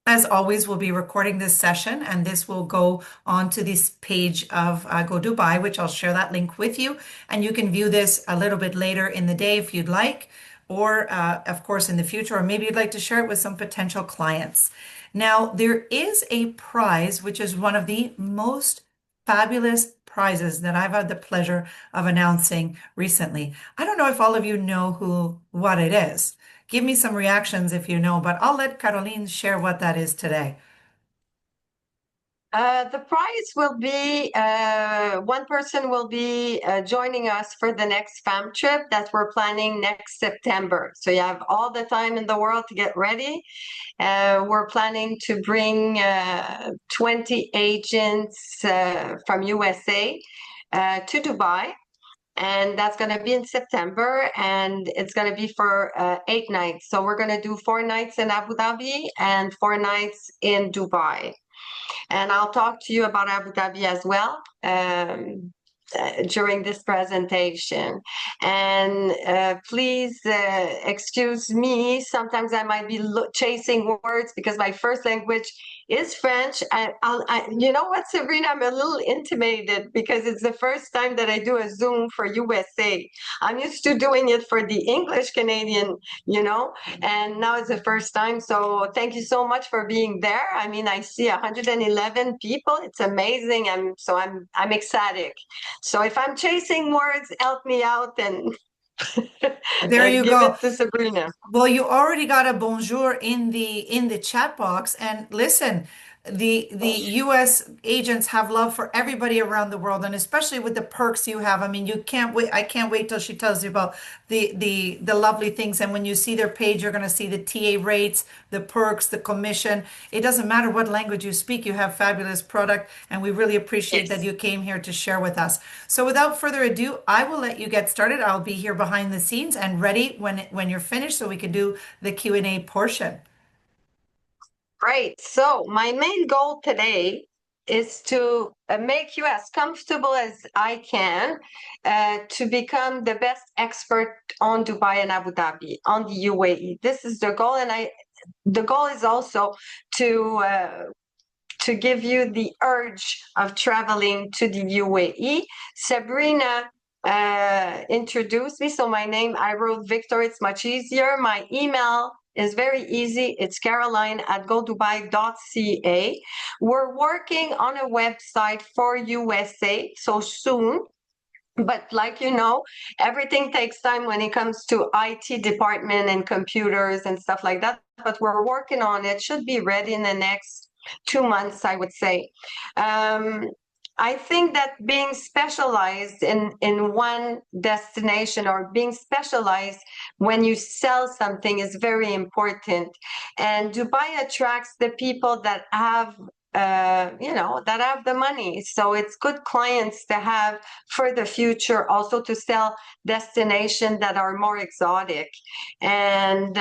As always, we'll be recording this session and this will go onto this page of Go Dubai, which I'll share that link with you. And you can view this a little bit later in the day if you'd like, or of course in the future, or maybe you'd like to share it with some potential clients. Now, there is a prize, which is one of the most fabulous prizes that I've had the pleasure of announcing recently. I don't know if all of you know what it is. Give me some reactions if you know, but I'll let Caroline share what that is today. The prize will be one person will be joining us for the next fam trip that we're planning next September. So you have all the time in the world to get ready. We're planning to bring 20 agents from USA to Dubai. And that's going to be in September, and it's going to be for 8 nights. So we're going to do 4 nights in Abu Dhabi and 4 nights in Dubai. And I'll talk to you about Abu Dhabi as well during this presentation. And please excuse me. Sometimes I might be chasing words because my first language is French. You know what, Sabrina? I'm a little intimidated because it's the first time that I do a Zoom for USA. I'm used to doing it for the English Canadian, and now it's the first time. So thank you so much for being there. I mean, I see 111 people. It's amazing. I'm ecstatic. So if I'm chasing words, help me out and There you give go. it to Sabrina. Well, you already got a bonjour in the chat box. And listen, the US agents have love for everybody around the world, and especially with the perks you have. I mean, you can't wait. I can't wait till she tells you about the lovely things. And when you see their page, you're going to see the TA rates, the perks, the commission. It doesn't matter what language you speak, you have fabulous product, and we really appreciate that Yes. you came here to share with us. So without further ado, I will let you get started. I'll be here behind the scenes and ready when you're finished so we can do the Q&A portion. Great. So my main goal today is to make you as comfortable as I can to become the best expert on Dubai and Abu Dhabi, on the UAE. This is the goal, and the goal is also to give you the urge of traveling to the UAE. Sabrina introduced me, so my name, I wrote Victor, it's much easier. My email is very easy. It's caroline@godubai.ca. We're working on a website for USA, so soon. But like everything takes time when it comes to IT department and computers and stuff like that. But we're working on it. Should be ready in the next 2 months, I would say. I think that being specialized in one destination or being specialized when you sell something is very important. And Dubai attracts the people that have that have the money. So it's good clients to have for the future, also to sell destinations that are more exotic. And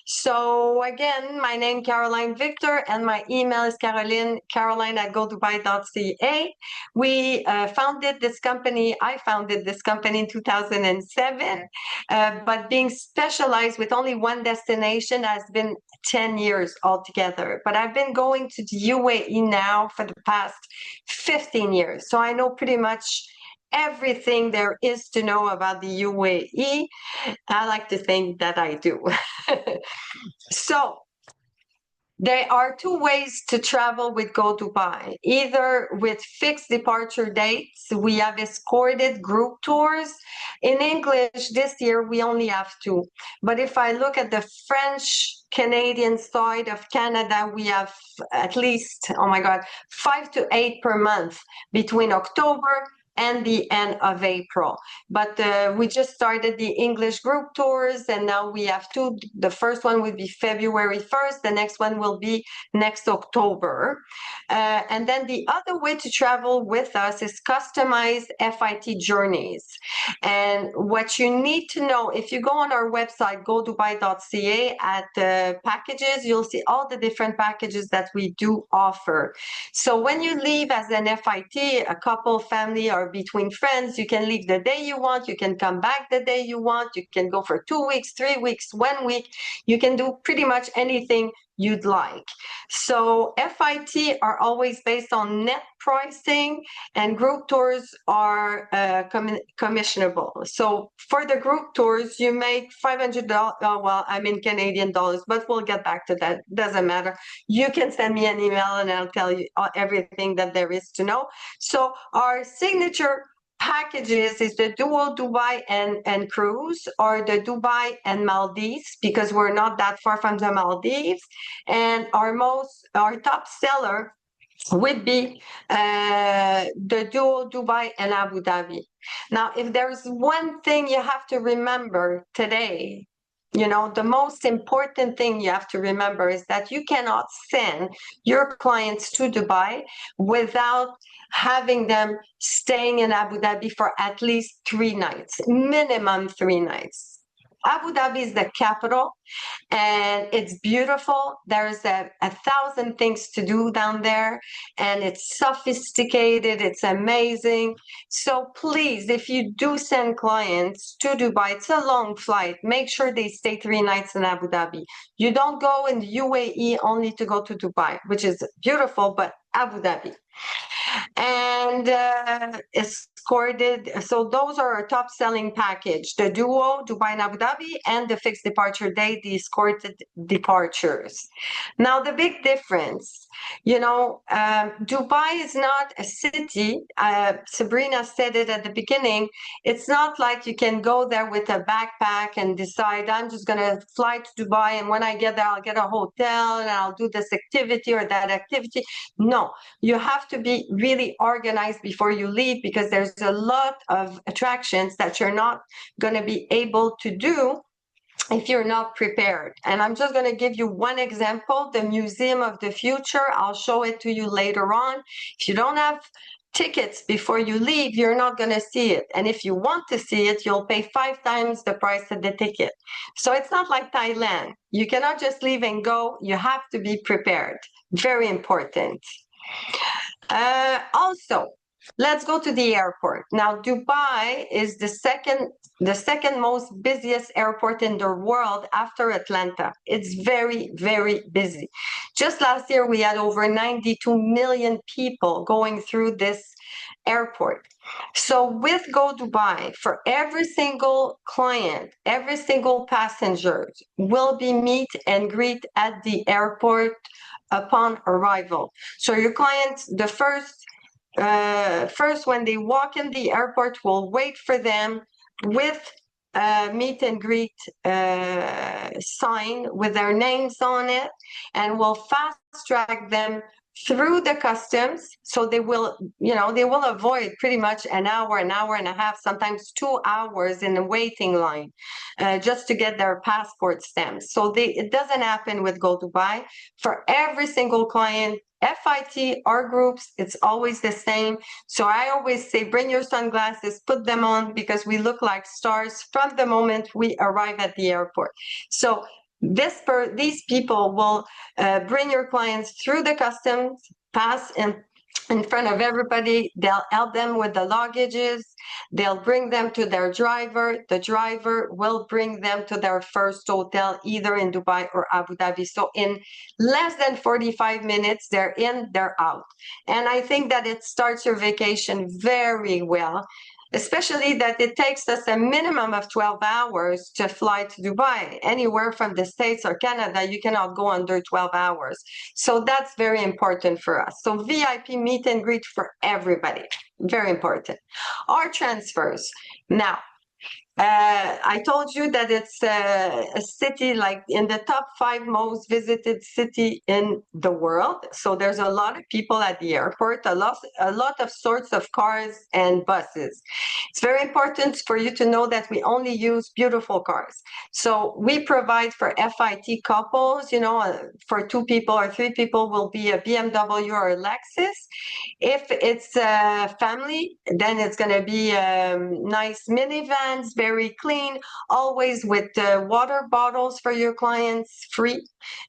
so again, my name Caroline Victor, and my email is caroline@godubai.ca. We founded this company. I founded this company in 2007, but being specialized with only one destination has been 10 years altogether. But I've been going to the UAE now for the past 15 years. So I know pretty much everything there is to know about the UAE. I like to think that I do. So there are two ways to travel with Go Dubai, either with fixed departure dates. We have escorted group tours. In English, this year, we only have two. But if I look at the French Canadian side of Canada, we have at least, 5 to 8 per month between October and the end of April. But we just started the English group tours, and now we have two. The first one will be February 1st. The next one will be next October. And then the other way to travel with us is customized FIT journeys. And what you need to know, if you go on our website, godubai.ca, at packages, you'll see all the different packages that we do offer. So when you leave as an FIT, a couple, family, or between friends, you can leave the day you want, you can come back the day you want, you can go for 2 weeks, 3 weeks, 1 week, you can do pretty much anything you'd like. So FIT are always based on net pricing, and group tours are commissionable. So for the group tours, you make $500. Well, I'm in Canadian dollars, but we'll get back to that. Doesn't matter. You can send me an email and I'll tell you everything that there is to know. So our signature packages is the dual Dubai and cruise, or the Dubai and Maldives, because we're not that far from the Maldives. And our top seller would be the dual Dubai and Abu Dhabi. Now, if there's one thing you have to remember today, the most important thing you have to remember is that you cannot send your clients to Dubai without having them staying in Abu Dhabi for at least 3 nights, minimum 3 nights. Abu Dhabi is the capital, and it's beautiful. There's a 1,000 things to do down there, and it's sophisticated. It's amazing. So please, if you do send clients to Dubai, it's a long flight. Make sure they stay 3 nights in Abu Dhabi. You don't go in the UAE only to go to Dubai, which is beautiful, but Abu Dhabi. And escorted. So those are our top selling package: the duo, Dubai and Abu Dhabi, and the fixed departure date, the escorted departures. Now, the big difference, Dubai is not a city. Sabrina said it at the beginning. It's not like you can go there with a backpack and decide, I'm just going to fly to Dubai, and when I get there, I'll get a hotel and I'll do this activity or that activity. No, you have to be really organized before you leave, because there's a lot of attractions that you're not going to be able to do if you're not prepared. And I'm just going to give you one example: the Museum of the Future. I'll show it to you later on. If you don't have tickets before you leave, you're not going to see it. And if you want to see it, you'll pay 5 times the price of the ticket. So it's not like Thailand. You cannot just leave and go. You have to be prepared. Very important. Also, let's go to the airport. Now, Dubai is the second most busiest airport in the world after Atlanta. It's very, very busy. Just last year, we had over 92 million people going through this airport. So with GoDubai, for every single client, every single passenger will be meet and greet at the airport upon arrival. So your clients, the first when they walk in the airport, will wait for them with meet and greet sign with their names on it, and will fast track them through the customs. So they will avoid pretty much an hour and a half, sometimes 2 hours in a waiting line just to get their passport stamps. So it doesn't happen with GoDubai. For every single client, FIT, our groups, it's always the same. So I always say, bring your sunglasses, put them on, because we look like stars from the moment we arrive at the airport. So these people will bring your clients through the customs, pass in front of everybody. They'll help them with the luggages. They'll bring them to their driver. The driver will bring them to their first hotel, either in Dubai or Abu Dhabi. So in less than 45 minutes, they're in, they're out. And I think that it starts your vacation very well, especially that it takes us a minimum of 12 hours to fly to Dubai. Anywhere from the States or Canada, you cannot go under 12 hours. So that's very important for us. So VIP meet and greet for everybody, very important. Our transfers. Now, I told you that it's a city like in the top 5 most visited city in the world. So there's a lot of people at the airport, a lot of sorts of cars and buses. It's very important for you to know that we only use beautiful cars. So we provide for FIT couples, for 2 people or 3 people will be a BMW or a Lexus. If it's a family, then it's going to be nice minivans, very very clean, always with water bottles for your clients free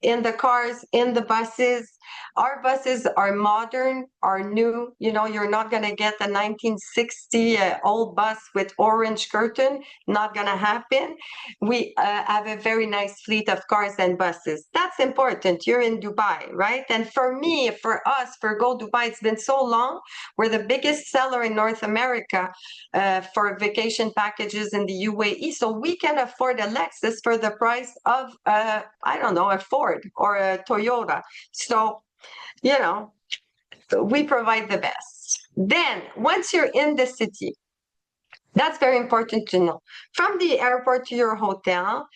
in the cars, in the buses. Our buses are modern, are new. You know, you're not going to get the 1960 old bus with orange curtain. Not going to happen. We have a very nice fleet of cars and buses. That's important. You're in Dubai, right? And for me, for us, for Go Dubai, it's been so long. We're the biggest seller in North America for vacation packages in the UAE. So we can afford a Lexus for the price of, I don't know, a Ford or a Toyota. So, you know, we provide the best. Then once you're in the city, that's very important to know. From the airport to your hotel,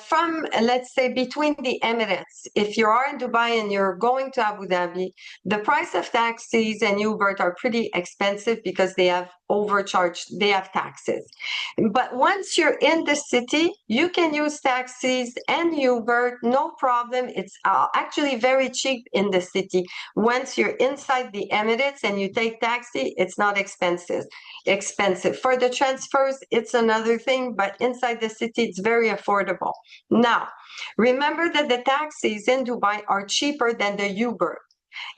from, let's say, between the Emirates, if you are in Dubai and you're going to Abu Dhabi, the price of taxis and Uber are pretty expensive because they have overcharged, they have taxes. But once you're in the city, you can use taxis and Uber, no problem. It's actually very cheap in the city. Once you're inside the Emirates and you take taxi, it's not expensive. For the transfers, it's another thing, but inside the city, it's very affordable. Now, remember that the taxis in Dubai are cheaper than the Uber.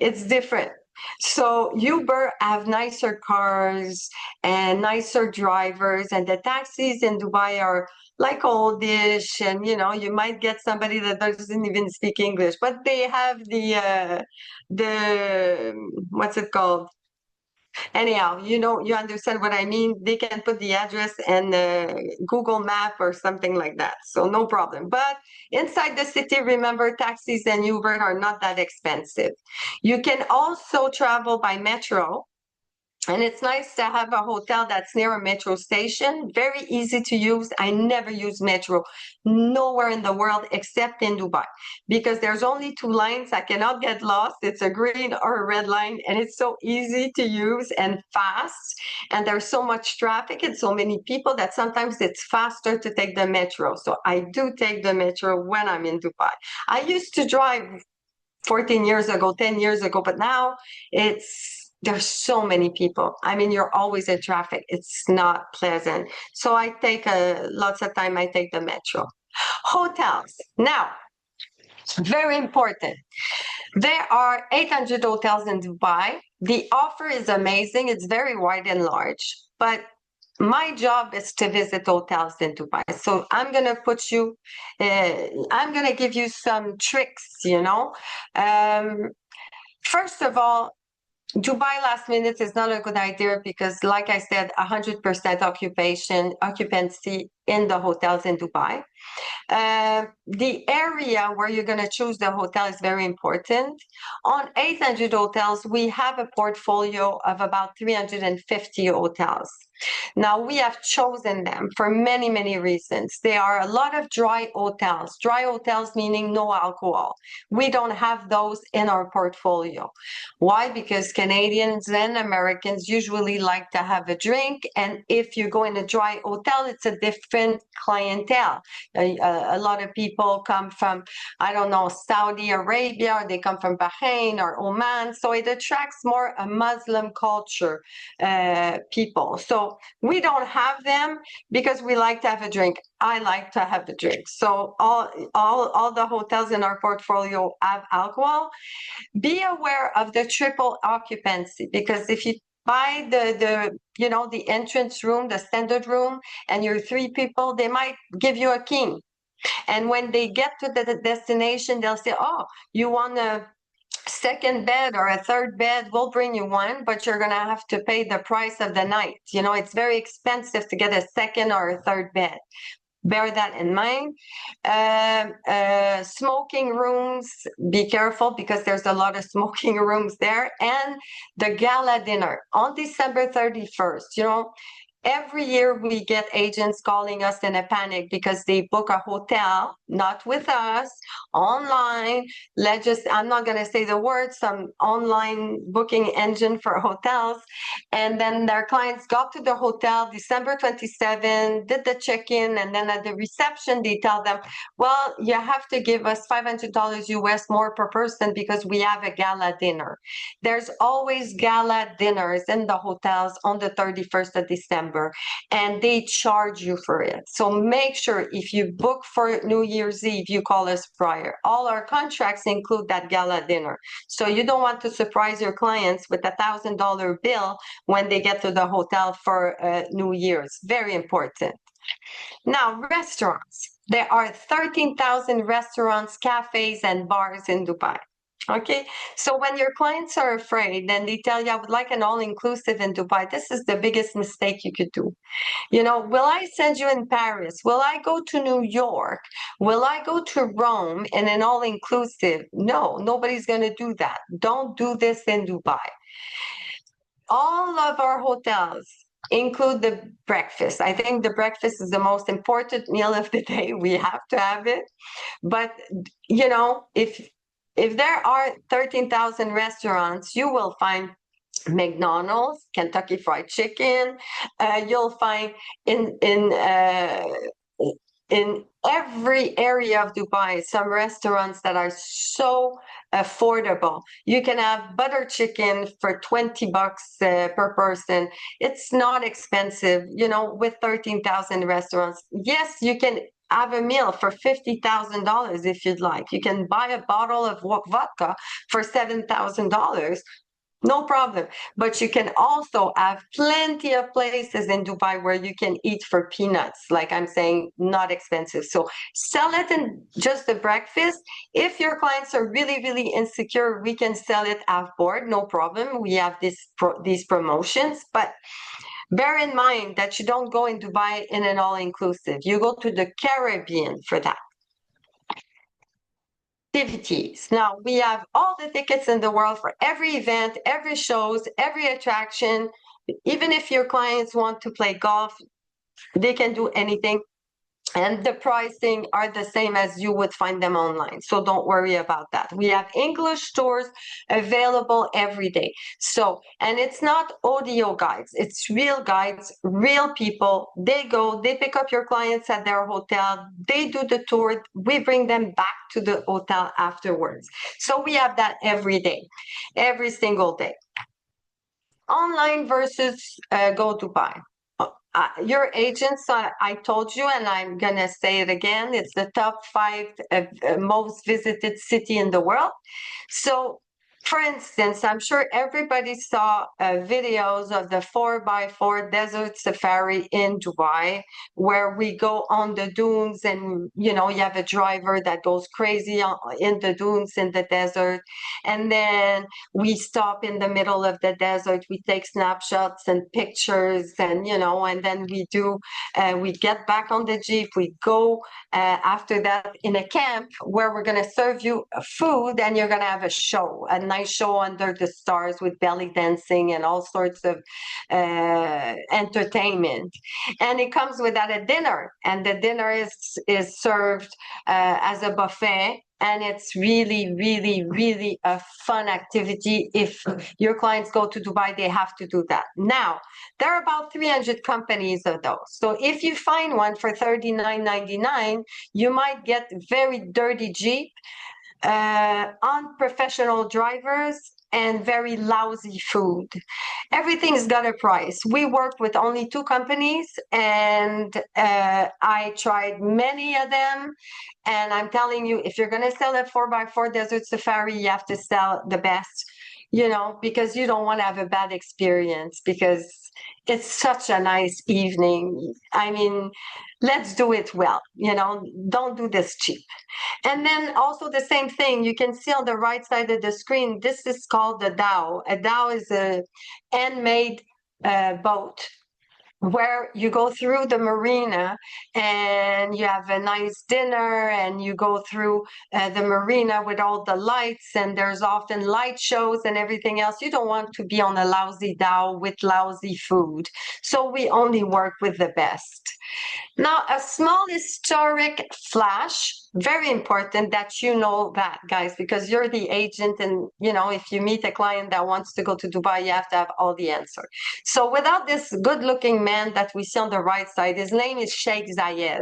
It's different. So Uber have nicer cars and nicer drivers, and the taxis in Dubai are like oldish, and you know, you might get somebody that doesn't even speak English, but they have the what's it called? Anyhow, you know, you understand what I mean. They can put the address and Google Map or something like that. So no problem. But inside the city, remember, taxis and Uber are not that expensive. You can also travel by metro. And it's nice to have a hotel that's near a metro station. Very easy to use. I never use metro nowhere in the world except in Dubai because there's only two lines. I cannot get lost. It's a green or a red line, and it's so easy to use and fast. And there's so much traffic and so many people that sometimes it's faster to take the metro. So I do take the metro when I'm in Dubai. I used to drive 14 years ago, 10 years ago, but now there's so many people. I mean, you're always in traffic. It's not pleasant. So I take lots of time, I take the metro. Hotels. Now, very important. There are 800 hotels in Dubai. The offer is amazing. It's very wide and large, but my job is to visit hotels in Dubai. So I'm going to I'm going to give you some tricks, you know. First of all, Dubai last minute is not a good idea because, like I said, 100% occupancy in the hotels in Dubai. The area where you're going to choose the hotel is very important. On 800 hotels, we have a portfolio of about 350 hotels. Now, we have chosen them for many, many reasons. There are a lot of dry hotels meaning no alcohol. We don't have those in our portfolio. Why? Because Canadians and Americans usually like to have a drink, and if you go in a dry hotel, it's a different clientele. A lot of people come from, I don't know, Saudi Arabia, or they come from Bahrain or Oman, so it attracts more a Muslim culture people. So we don't have them because we like to have a drink. I like to have a drink. So all the hotels in our portfolio have alcohol. Be aware of the triple occupancy, because if you buy the entrance room, the standard room, and you're three people, they might give you a king. And when they get to the destination, they'll say, oh, you want a second bed or a third bed? We'll bring you one, but you're going to have to pay the price of the night. You know, it's very expensive to get a second or a third bed. Bear that in mind. Smoking rooms, be careful because there's a lot of smoking rooms there. And the gala dinner on December 31st, you know, every year we get agents calling us in a panic because they book a hotel, not with us, online. I'm not going to say the word, some online booking engine for hotels. And then their clients got to the hotel December 27, did the check-in, and then at the reception, they tell them, well, you have to give us $500 US more per person because we have a gala dinner. There's always gala dinners in the hotels on the 31st of December. December, and they charge you for it. So make sure if you book for New Year's Eve, you call us prior. All our contracts include that gala dinner. So you don't want to surprise your clients with $1,000 bill when they get to the hotel for New Year's. Very important. Now, restaurants. There are 13,000 restaurants, cafes, and bars in Dubai. Okay, so when your clients are afraid and they tell you, I would like an all-inclusive in Dubai, this is the biggest mistake you could do. You know, will I send you in Paris? Will I go to New York? Will I go to Rome in an all-inclusive? No, nobody's going to do that. Don't do this in Dubai. All of our hotels include the breakfast. I think the breakfast is the most important meal of the day. We have to have it. But, you know, if there are 13,000 restaurants, you will find McDonald's, Kentucky Fried Chicken. You'll find in every area of Dubai some restaurants that are so affordable. You can have butter chicken for $20 per person. It's not expensive, you know, with 13,000 restaurants. Yes, you can have a meal for $50,000 if you'd like. You can buy a bottle of vodka for $7,000. No problem. But you can also have plenty of places in Dubai where you can eat for peanuts, like I'm saying, not expensive. So sell it in just the breakfast. If your clients are really, really insecure, we can sell it off board, no problem. We have these promotions, but bear in mind that you don't go in Dubai in an all-inclusive. You go to the Caribbean for that. Activities. Now we have all the tickets in the world for every event, every shows, every attraction. Even if your clients want to play golf, they can do anything. And the pricing are the same as you would find them online. So don't worry about that. We have English stores available every day. So, and it's not audio guides, it's real guides, real people. They go, they pick up your clients at their hotel, they do the tour, we bring them back to the hotel afterwards. So we have that every day, every single day. Online versus GoDubai. Your agents, I told you, and I'm going to say it again, it's the top 5 most visited city in the world. So, for instance, I'm sure everybody saw videos of the 4x4 desert safari in Dubai, where we go on the dunes and, you know, you have a driver that goes crazy in the dunes in the desert. And then we stop in the middle of the desert, we take snapshots and pictures and, you know, and then we get back on the Jeep, we go after that in a camp where we're going to serve you food and you're going to have a nice show under the stars with belly dancing and all sorts of entertainment. And it comes with that a dinner, and the dinner is served as a buffet. And it's really, really, really a fun activity. If your clients go to Dubai, they have to do that. Now, there are about 300 companies of those. So if you find one for $39.99, you might get very dirty Jeep, unprofessional drivers, and very lousy food. Everything's got a price. We worked with only 2 companies, and I tried many of them. And I'm telling you, if you're going to sell a 4x4 desert safari, you have to sell the best, you know, because you don't want to have a bad experience, because it's such a nice evening. I mean, let's do it well, you know, don't do this cheap. And then also the same thing, you can see on the right side of the screen, this is called the dhow. A dhow is a handmade boat where you go through the marina and you have a nice dinner and you go through the marina with all the lights, and there's often light shows and everything else. You don't want to be on a lousy dhow with lousy food. So we only work with the best. Now, a small historic flash, very important that you know that, guys, because you're the agent, and, you know, if you meet a client that wants to go to Dubai, you have to have all the answer. So without this good-looking man that we see on the right side, his name is Sheikh Zayed.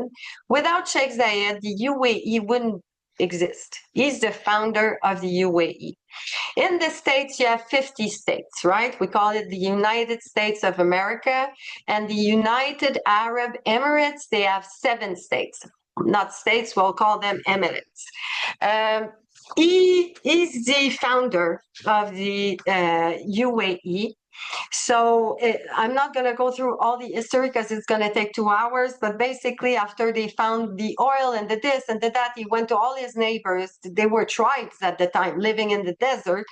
Without Sheikh Zayed, the UAE wouldn't exist. He's the founder of the UAE. In the States, you have 50 states, right? We call it the United States of America. And the United Arab Emirates, they have 7 states. Not states, we'll call them emirates. He is the founder of the UAE. So I'm not going to go through all the history because it's going to take 2 hours. But basically, after they found the oil and the this and the that, he went to all his neighbors. They were tribes at the time living in the desert.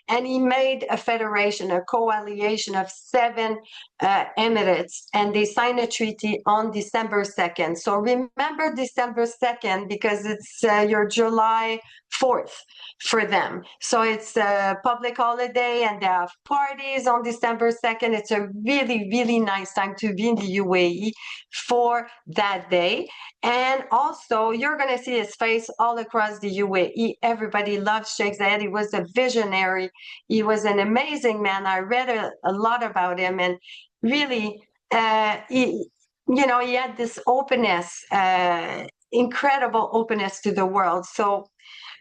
And he made a federation, a coalition of 7 emirates, and they signed a treaty on December 2nd. So remember December 2nd because it's your July 4th for them. So it's a public holiday and they have parties on December 2nd. It's a really, really nice time to be in the UAE for that day. And also, you're going to see his face all across the UAE. Everybody loves Sheikh Zayed. He was a visionary. He was an amazing man. I read a lot about him, and really, he had this openness, incredible openness to the world. So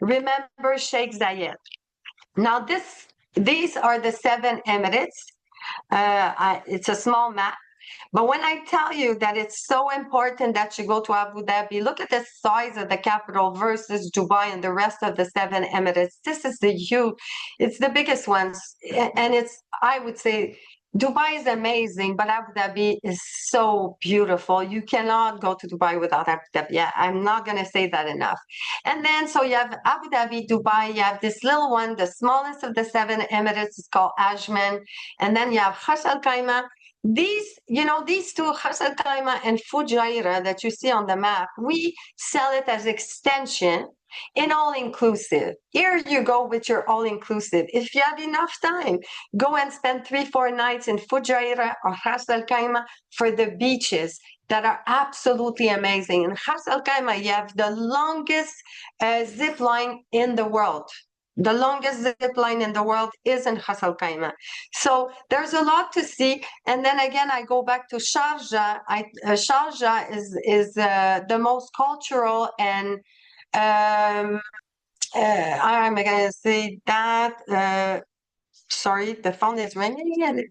remember Sheikh Zayed. Now, these are the 7 emirates. It's a small map. But when I tell you that it's so important that you go to Abu Dhabi, look at the size of the capital versus Dubai and the rest of the 7 emirates. This is it's the biggest ones. And I would say, Dubai is amazing, but Abu Dhabi is so beautiful. You cannot go to Dubai without Abu Dhabi. Yeah, I'm not going to say that enough. And then, so you have Abu Dhabi, Dubai, you have this little one, the smallest of the 7 emirates is called Ajman. And then you have Ras Al Khaimah. These 2, Ras Al Khaimah and Fujairah that you see on the map, we sell it as extension in all-inclusive. Here you go with your all-inclusive. If you have enough time, go and spend 3-4 nights in Fujairah or Ras Al Khaimah for the beaches that are absolutely amazing. In Ras Al Khaimah, you have the longest zip line in the world. The longest zip line in the world is in Ras Al Khaimah. So there's a lot to see. And then again, I go back to Sharjah. Sharjah is the most cultural and I'm going to say that. Sorry, the phone is ringing and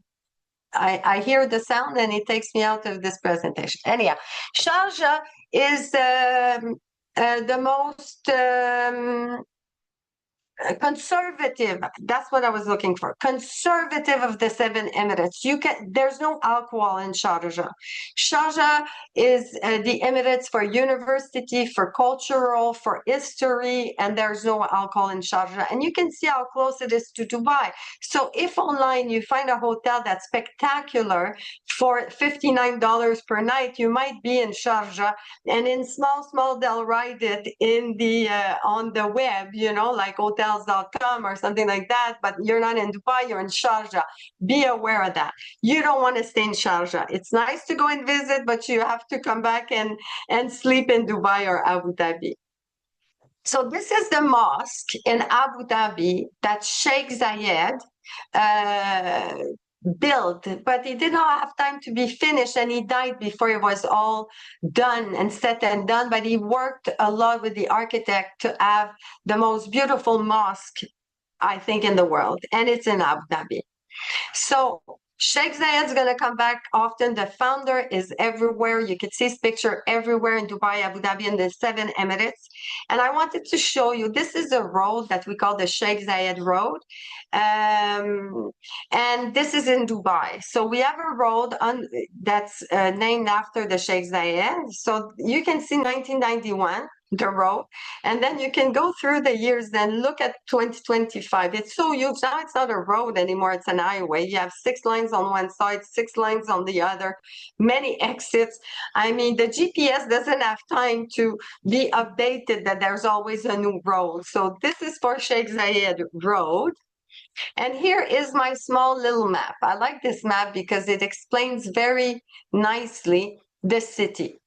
I hear the sound and it takes me out of this presentation. Anyhow, Sharjah is the most conservative, that's what I was looking for, conservative of the 7 emirates. There's no alcohol in Sharjah. Sharjah is the emirates for university, for cultural, for history, and there's no alcohol in Sharjah. And you can see how close it is to Dubai. So if online you find a hotel that's spectacular for $59 per night, you might be in Sharjah, and in small they'll write it in the on the web, like hotels.com or something like that, but you're not in Dubai, you're in Sharjah. Be aware of that. You don't want to stay in Sharjah. It's nice to go and visit, but you have to come back and sleep in Dubai or Abu Dhabi. So this is the mosque in Abu Dhabi that Sheikh Zayed built, but he did not have time to be finished and he died before it was all done and said and done. But he worked a lot with the architect to have the most beautiful mosque, I think, in the world, and it's in Abu Dhabi. So Sheikh Zayed's going to come back often. The founder is everywhere. You can see his picture everywhere in Dubai, Abu Dhabi, and the 7 emirates. And I wanted to show you, this is a road that we call the Sheikh Zayed Road. And this is in Dubai. So we have a road that's named after the Sheikh Zayed. So you can see 1991. The road, and then you can go through the years, then look at 2025. It's so huge now. It's not a road anymore, it's an highway. You have 6 lines on one side, 6 lines on the other, many exits. I mean, the GPS doesn't have time to be updated that there's always a new road. So this is for Sheikh Zayed Road. And here is my small little map. I like this map because it explains very nicely the city.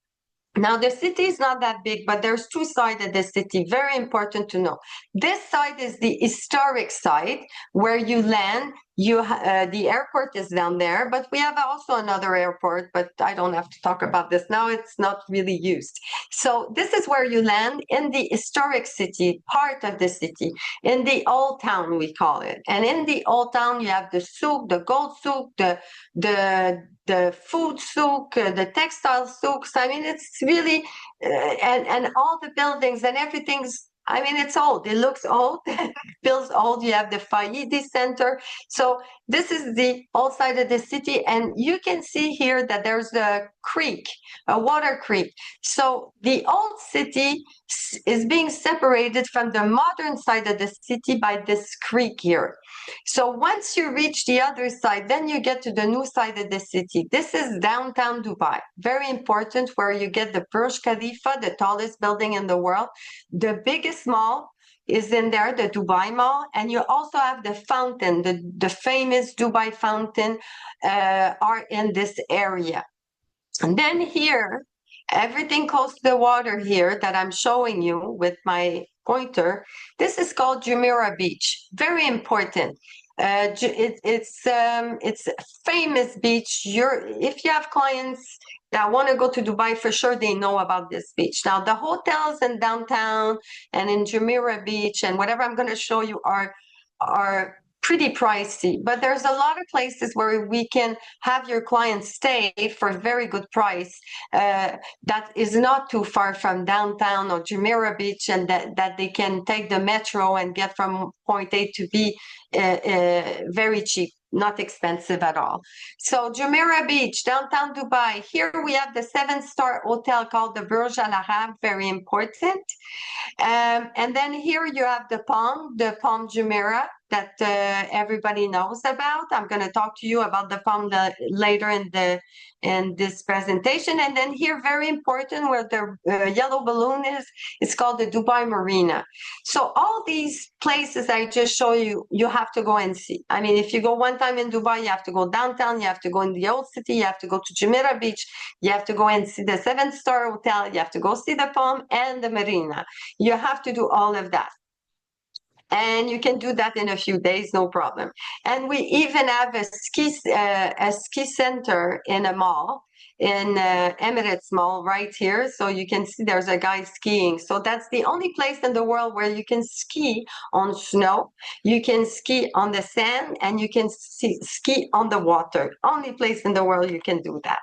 Now, the city is not that big, but there's 2 sides of the city. Very important to know. This side is the historic side where you land the airport is down there, but we have also another airport, but I don't have to talk about this now. It's not really used. So this is where you land in the historic city, part of the city, in the old town, we call it. And in the old town, you have the souk, the gold souk, the food souk, the textile souks. I mean, it's really, and all the buildings and everything's, I mean, it's old. It looks old. It feels old. You have the Faidi Center. So this is the old side of the city. And you can see here that there's a creek, a water creek. So the old city is being separated from the modern side of the city by this creek here. So once you reach the other side, then you get to the new side of the city. This is downtown Dubai. Very important, where you get the Burj Khalifa, the tallest building in the world. The biggest mall is in there, the Dubai Mall, and you also have the fountain, the famous Dubai fountain are in this area. And then here, everything close to the water here that I'm showing you with my pointer, this is called Jumeirah Beach. Very important. It's a famous beach. If you have clients that want to go to Dubai, for sure they know about this beach. Now, the hotels in downtown and in Jumeirah Beach and whatever I'm going to show you are pretty pricey, but there's a lot of places where we can have your clients stay for a very good price that is not too far from downtown or Jumeirah Beach, and that they can take the metro and get from point A to B very cheap, not expensive at all. So Jumeirah Beach, downtown Dubai. Here we have the 7-star hotel called the Burj Al Arab, very important. And then here you have the Palm Jumeirah that everybody knows about. I'm going to talk to you about the Palm later in this presentation. And then here, very important, where the yellow balloon is, it's called the Dubai Marina. So all these places I just show you, you have to go and see. I mean, if you go one time in Dubai, you have to go downtown, you have to go in the old city, you have to go to Jumeirah Beach, you have to go and see the 7-star hotel, you have to go see the Palm and the Marina. You have to do all of that. And you can do that in a few days, no problem. And we even have a ski center in a mall, in Emirates Mall right here. So you can see there's a guy skiing. So that's the only place in the world where you can ski on snow, you can ski on the sand, and you can ski on the water. Only place in the world you can do that.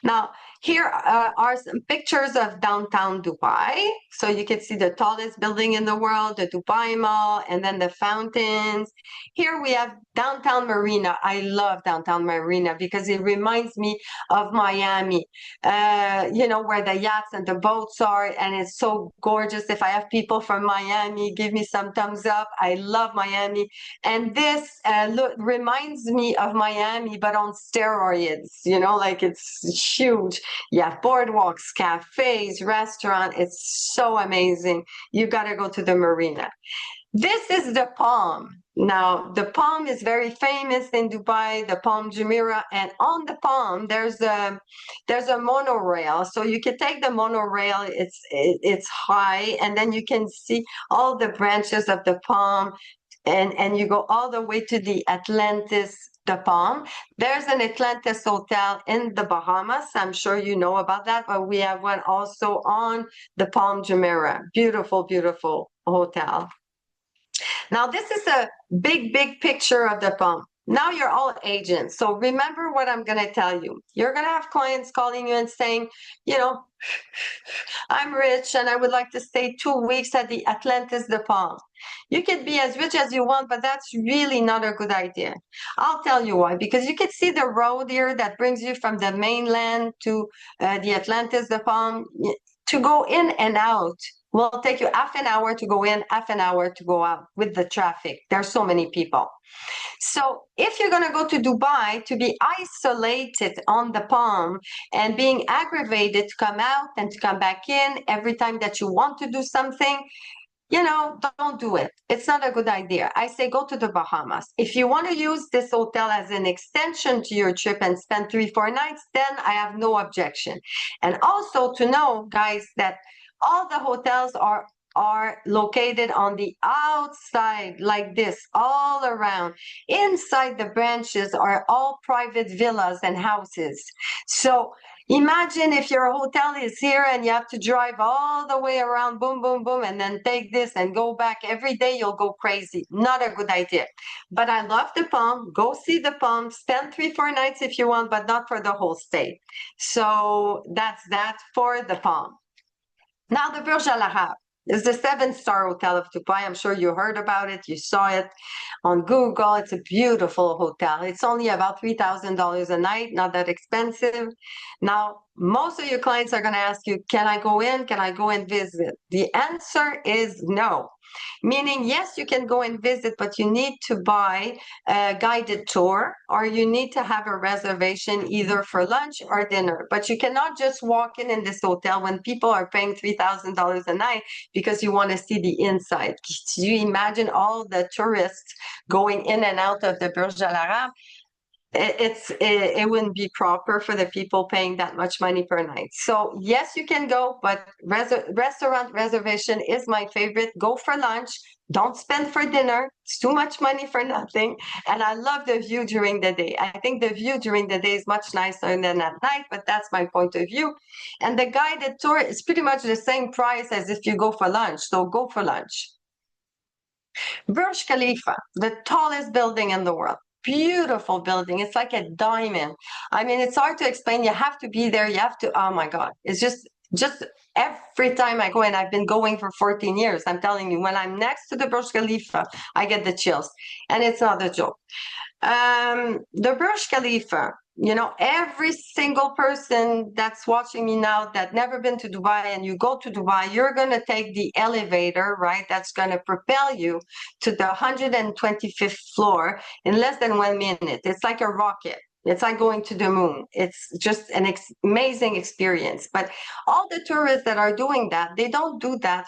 Now, here are some pictures of downtown Dubai. So you can see the tallest building in the world, the Dubai Mall, and then the fountains. Here we have downtown Marina. I love downtown Marina because it reminds me of Miami, where the yachts and the boats are, and it's so gorgeous. If I have people from Miami, give me some thumbs up. I love Miami. And this reminds me of Miami, but on steroids, like it's huge. You have boardwalks, cafes, restaurants. It's so amazing. You got to go to the marina. This is the Palm. Now, the Palm is very famous in Dubai, the Palm Jumeirah, and on the Palm, there's a monorail. So you can take the monorail, it's high, and then you can see all the branches of the Palm, and you go all the way to the Atlantis, the Palm. There's an Atlantis hotel in the Bahamas. I'm sure you know about that, but we have one also on the Palm Jumeirah. Beautiful, beautiful hotel. Now, this is a big, big picture of the Palm. Now you're all agents. So remember what I'm going to tell you. You're going to have clients calling you and saying, I'm rich and I would like to stay 2 weeks at the Atlantis, the Palm. You can be as rich as you want, but that's really not a good idea. I'll tell you why. Because you can see the road here that brings you from the mainland to the Atlantis, the Palm. To go in and out will take you half an hour to go in, half an hour to go out with the traffic. There's so many people. So if you're going to go to Dubai, to be isolated on the Palm and being aggravated to come out and to come back in every time that you want to do something, don't do it. It's not a good idea. I say go to the Bahamas. If you want to use this hotel as an extension to your trip and spend 3-4 nights, then I have no objection. And also to know, guys, that all the hotels are are located on the outside like this, all around. Inside the branches are all private villas and houses. So imagine if your hotel is here and you have to drive all the way around, boom, boom, boom, and then take this and go back every day, you'll go crazy. Not a good idea. But I love the Palm. Go see the Palm. Spend 3-4 nights if you want, but not for the whole stay. So that's that for the Palm. Now the Burj Al Arab is the 7-star hotel of Dubai. I'm sure you heard about it. You saw it on Google. It's a beautiful hotel. It's only about $3,000 a night, not that expensive. Now, most of your clients are going to ask you, can I go in? Can I go and visit? The answer is no. Meaning, yes, you can go and visit, but you need to buy a guided tour or you need to have a reservation either for lunch or dinner. But you cannot just walk in this hotel when people are paying $3,000 a night because you want to see the inside. You imagine all the tourists going in and out of the Burj Al Arab. It wouldn't be proper for the people paying that much money per night. So yes, you can go, but restaurant reservation is my favorite. Go for lunch. Don't spend for dinner. It's too much money for nothing. And I love the view during the day. I think the view during the day is much nicer than at night, but that's my point of view. And the guided tour is pretty much the same price as if you go for lunch. So go for lunch. Burj Khalifa, the tallest building in the world. Beautiful building. It's like a diamond. I mean, it's hard to explain. You have to be there. You have to, oh my God. It's just every time I go, and I've been going for 14 years, I'm telling you, when I'm next to the Burj Khalifa, I get the chills. And it's not a joke. The Burj Khalifa, you know, every single person that's watching me now that never been to Dubai and you go to Dubai, you're going to take the elevator, right? That's going to propel you to the 125th floor in less than 1 minute. It's like a rocket. It's like going to the moon. It's just an amazing experience. But all the tourists that are doing that, they don't do that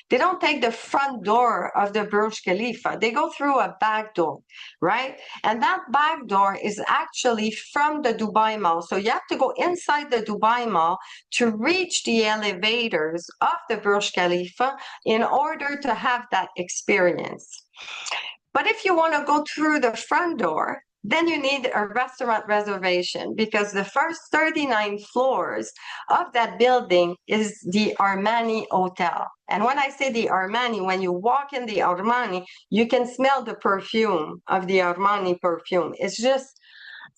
they don't take the front door of the Burj Khalifa. They go through a back door, right? And that back door is actually from the Dubai Mall. So you have to go inside the Dubai Mall to reach the elevators of the Burj Khalifa in order to have that experience. But if you want to go through the front door, then you need a restaurant reservation because the first 39 floors of that building is the Armani Hotel. And when I say the Armani, when you walk in the Armani, you can smell the perfume of the Armani perfume. It's just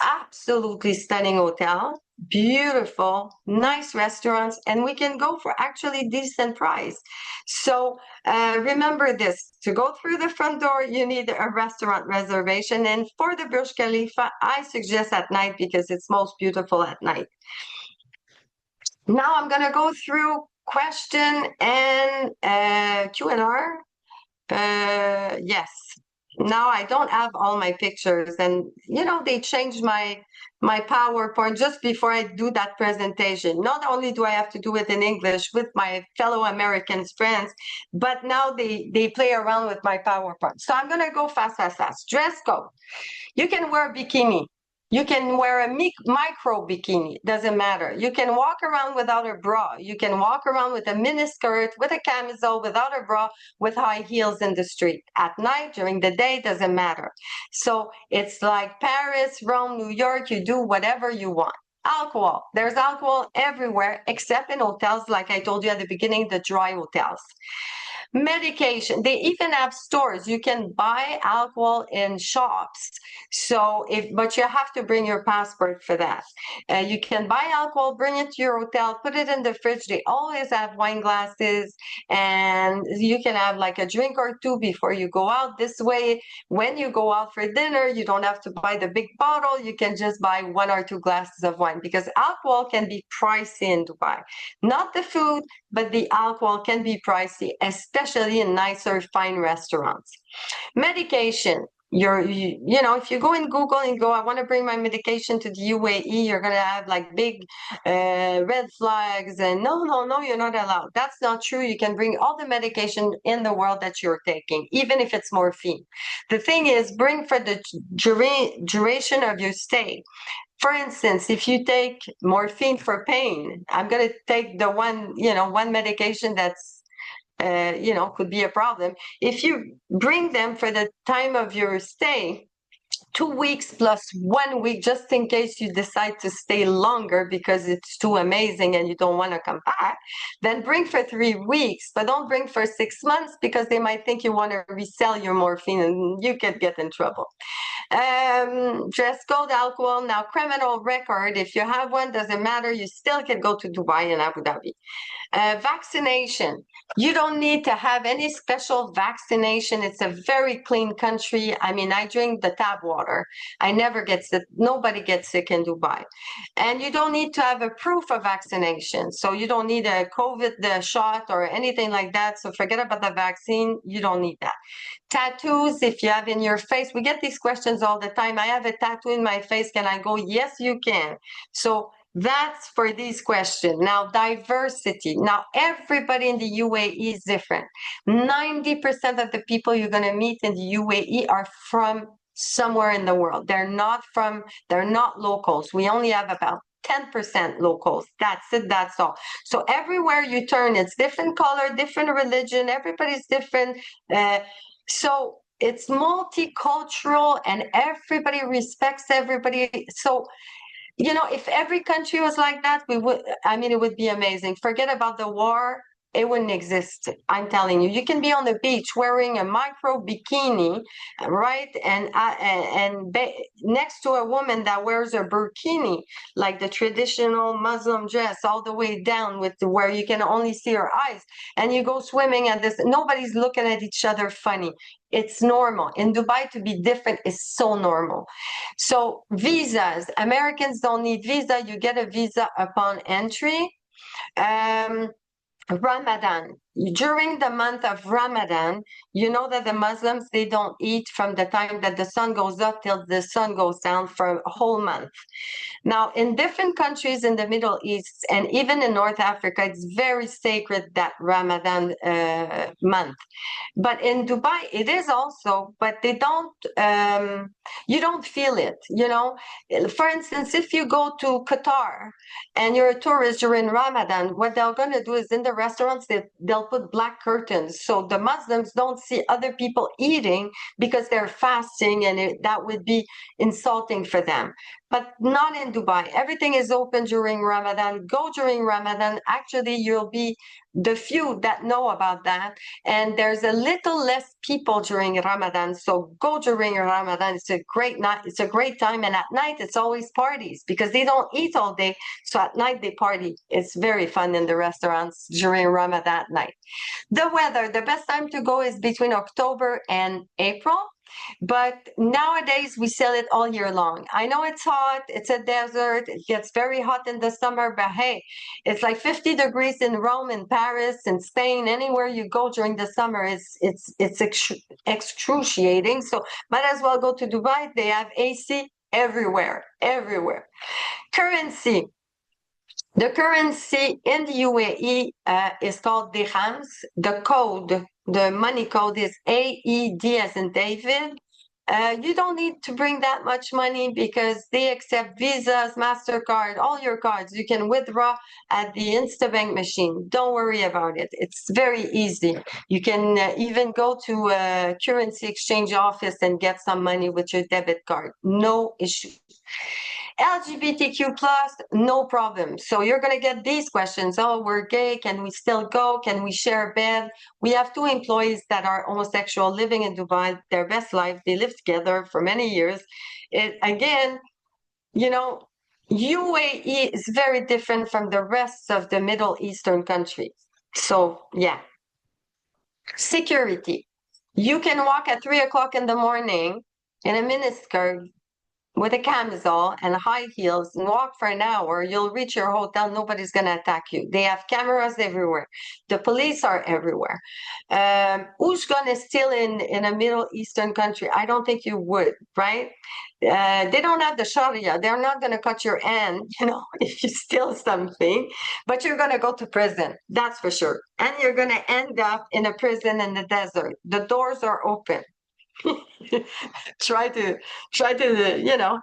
absolutely stunning hotel, beautiful, nice restaurants, and we can go for actually decent price. So remember this, to go through the front door, you need a restaurant reservation. And for the Burj Khalifa, I suggest at night because it's most beautiful at night. Now I'm going to go through question and Q&R. Yes. Now I don't have all my pictures, and you know, they changed my PowerPoint just before I do that presentation. Not only do I have to do it in English with my fellow Americans friends, but now they play around with my PowerPoint. So I'm gonna go fast. Dress code. You can wear a bikini. You can wear a micro bikini, doesn't matter. You can walk around without a bra. You can walk around with a mini skirt, with a camisole, without a bra, with high heels in the street. At night, during the day, doesn't matter. So it's like Paris, Rome, New York, you do whatever you want. Alcohol. There's alcohol everywhere, except in hotels, like I told you at the beginning, the dry hotels. Medication. They even have stores. You can buy alcohol in shops. So but you have to bring your passport for that. You can buy alcohol, bring it to your hotel, put it in the fridge. They always have wine glasses, and you can have like a drink or two before you go out. This way, when you go out for dinner, you don't have to buy the big bottle. You can just buy 1 or 2 glasses of wine, because alcohol can be pricey in Dubai. Not the food, but the alcohol can be pricey, especially in nicer, fine restaurants. Medication. You know, if you go in Google and go, I want to bring my medication to the UAE, you're going to have like big red flags and no, you're not allowed. That's not true. You can bring all the medication in the world that you're taking, even if it's morphine. The thing is, bring for the duration of your stay. For instance, if you take morphine for pain, I'm going to take the one medication that's could be a problem. If you bring them for the time of your stay, 2 weeks plus 1 week, just in case you decide to stay longer because it's too amazing and you don't want to come back, then bring for 3 weeks, but don't bring for 6 months because they might think you want to resell your morphine and you could get in trouble. Dress code, alcohol. Now, criminal record, if you have one, doesn't matter. You still can go to Dubai and Abu Dhabi. Vaccination. You don't need to have any special vaccination. It's a very clean country. I mean, I drink the tap water. I never get sick. Nobody gets sick in Dubai. And you don't need to have a proof of vaccination. So you don't need a COVID shot or anything like that. So forget about the vaccine. You don't need that. Tattoos, if you have in your face, we get these questions all the time. I have a tattoo in my face. Can I go? Yes, you can. So that's for these questions. Now, diversity. Now, everybody in the UAE is different. 90% of the people you're going to meet in the UAE are from somewhere in the world. They're not locals. We only have about 10% locals. That's it. That's all. So everywhere you turn, it's different color, different religion. Everybody's different. So it's multicultural and everybody respects everybody. So if every country was like that, it would be amazing. Forget about the war. It wouldn't exist. I'm telling you, you can be on the beach wearing a micro bikini, right? And next to a woman that wears a burkini, like the traditional Muslim dress, all the way down where you can only see her eyes. And you go swimming at this. Nobody's looking at each other funny. It's normal. In Dubai, to be different is so normal. So visas, Americans don't need visa. You get a visa upon entry. Ramadan. During the month of Ramadan, you know that the Muslims, they don't eat from the time that the sun goes up till the sun goes down for a whole month. Now, in different countries in the Middle East and even in North Africa, it's very sacred, that Ramadan month. But in Dubai, it is also, but they don't, you don't feel it, For instance, if you go to Qatar and you're a tourist during Ramadan, what they're going to do is in the restaurants, they'll put black curtains. So the Muslims don't see other people eating because they're fasting and that would be insulting for them. But not in Dubai. Everything is open during Ramadan. Go during Ramadan. Actually, you'll be the few that know about that. And there's a little less people during Ramadan. So go during Ramadan. It's a great night. It's a great time. And at night, it's always parties because they don't eat all day. So at night, they party. It's very fun in the restaurants during Ramadan night. The weather, the best time to go is between October and April. But nowadays we sell it all year long. I know it's hot, it's a desert, it gets very hot in the summer, but hey, it's like 50 degrees in Rome, in Paris, in Spain, anywhere you go during the summer, it's excruciating. So might as well go to Dubai. They have AC everywhere. Currency. The currency in the UAE is called dirhams. The code, the money code is AED as in David. You don't need to bring that much money because they accept Visas, MasterCard, all your cards. You can withdraw at the Instabank machine. Don't worry about it. It's very easy. You can even go to a currency exchange office and get some money with your debit card. No issue. LGBTQ plus, no problem. So you're going to get these questions. Oh, we're gay. Can we still go? Can we share a bed? We have 2 employees that are homosexual living in Dubai, their best life. They lived together for many years. UAE is very different from the rest of the Middle Eastern countries. So yeah. Security. You can walk at 3 o'clock in the morning in a miniskirt with a camisole and high heels and walk for an hour. You'll reach your hotel. Nobody's going to attack you. They have cameras everywhere. The police are everywhere. Who's going to steal in a Middle Eastern country? I don't think you would, right? They don't have the Sharia. They're not going to cut your hand, if you steal something, but you're going to go to prison. That's for sure. And you're going to end up in a prison in the desert. The doors are open. try to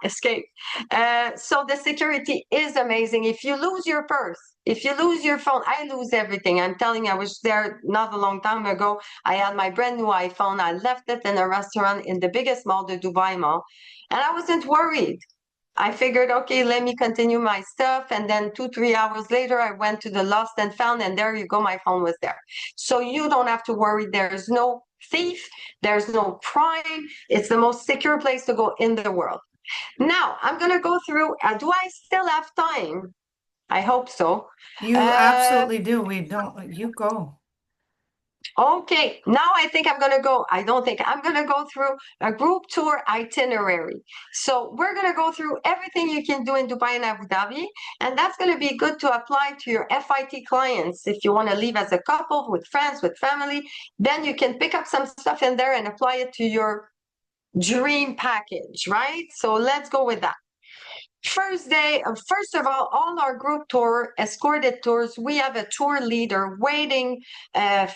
escape. So the security is amazing. If you lose your purse, if you lose your phone, I lose everything. I'm telling you, I was there not a long time ago. I had my brand new iPhone. I left it in a restaurant in the biggest mall, the Dubai Mall, and I wasn't worried. I figured, okay, let me continue my stuff. And then 2, 3 hours later, I went to the lost and found, and there you go, my phone was there. So you don't have to worry. There's no thief, there's no crime. It's the most secure place to go in the world. Now, I'm going to go through, do I still have time? I hope so. You Uh, absolutely do. We don't, you go. Okay, now I think I'm going to go. I don't think I'm going to go through a group tour itinerary. So we're going to go through everything you can do in Dubai and Abu Dhabi, and that's going to be good to apply to your FIT clients. If you want to leave as a couple, with friends, with family, then you can pick up some stuff in there and apply it to your dream package, right? So let's go with that. First day, first of all our group tour, escorted tours, we have a tour leader waiting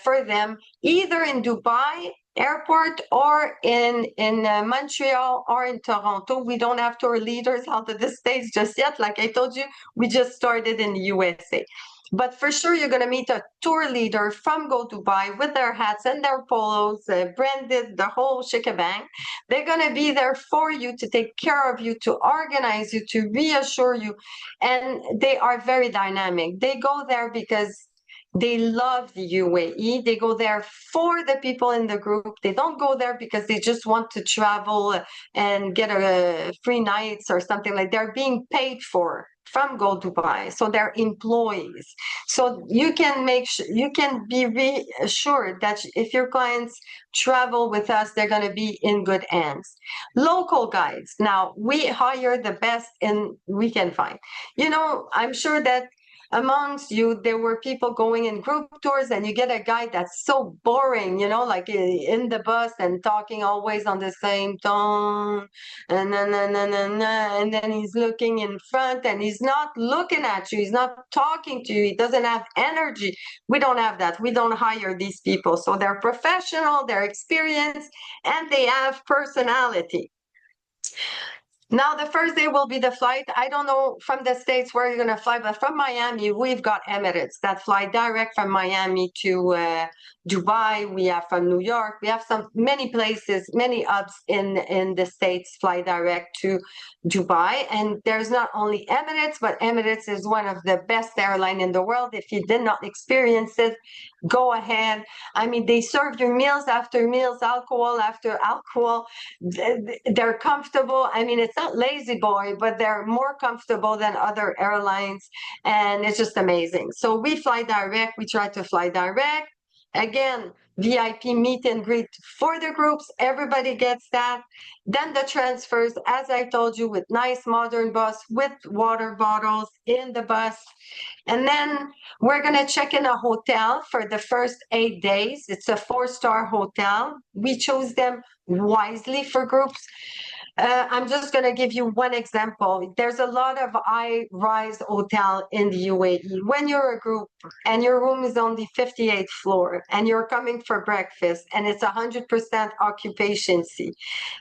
for them, either in Dubai airport or in Montreal or in Toronto. We don't have tour leaders out of the States just yet. Like I told you, we just started in the USA. But for sure, you're going to meet a tour leader from GoDubai with their hats and their polos, branded, the whole shikabang. They're going to be there for you, to take care of you, to organize you, to reassure you. And they are very dynamic. They go there because they love the UAE. They go there for the people in the group. They don't go there because they just want to travel and get a free nights or something like that. They're being paid for from GoDubai, so they're employees. So you can you can be reassured that if your clients travel with us, they're going to be in good hands. Local guides. Now we hire the best we can find. I'm sure that amongst you there were people going in group tours, and you get a guy that's so boring, like in the bus and talking always on the same tone, and then he's looking in front and he's not looking at you, he's not talking to you, he doesn't have energy. We don't have that. We don't hire these people. So they're professional, they're experienced, and they have personality. Now, the first day will be the flight. I don't know from the States where you're going to fly, but from Miami, we've got Emirates that fly direct from Miami to Dubai. We have from New York. We have many places, many hubs in the States fly direct to Dubai. And there's not only Emirates, but Emirates is one of the best airline in the world. If you did not experience it, go ahead. I mean, they serve you meals after meals, alcohol after alcohol. They're comfortable. I mean, it's not lazy boy, but they're more comfortable than other airlines, and it's just amazing. So we fly direct. We try to fly direct. Again, VIP meet and greet for the groups. Everybody gets that. Then the transfers, as I told you, with nice modern bus, with water bottles in the bus. And then we're going to check in a hotel for the first 8 days. It's a 4-star hotel. We chose them wisely for groups. I'm just going to give you one example. There's a lot of high-rise hotel in the UAE. When you're a group and your room is on the 58th floor and you're coming for breakfast and it's 100% occupancy,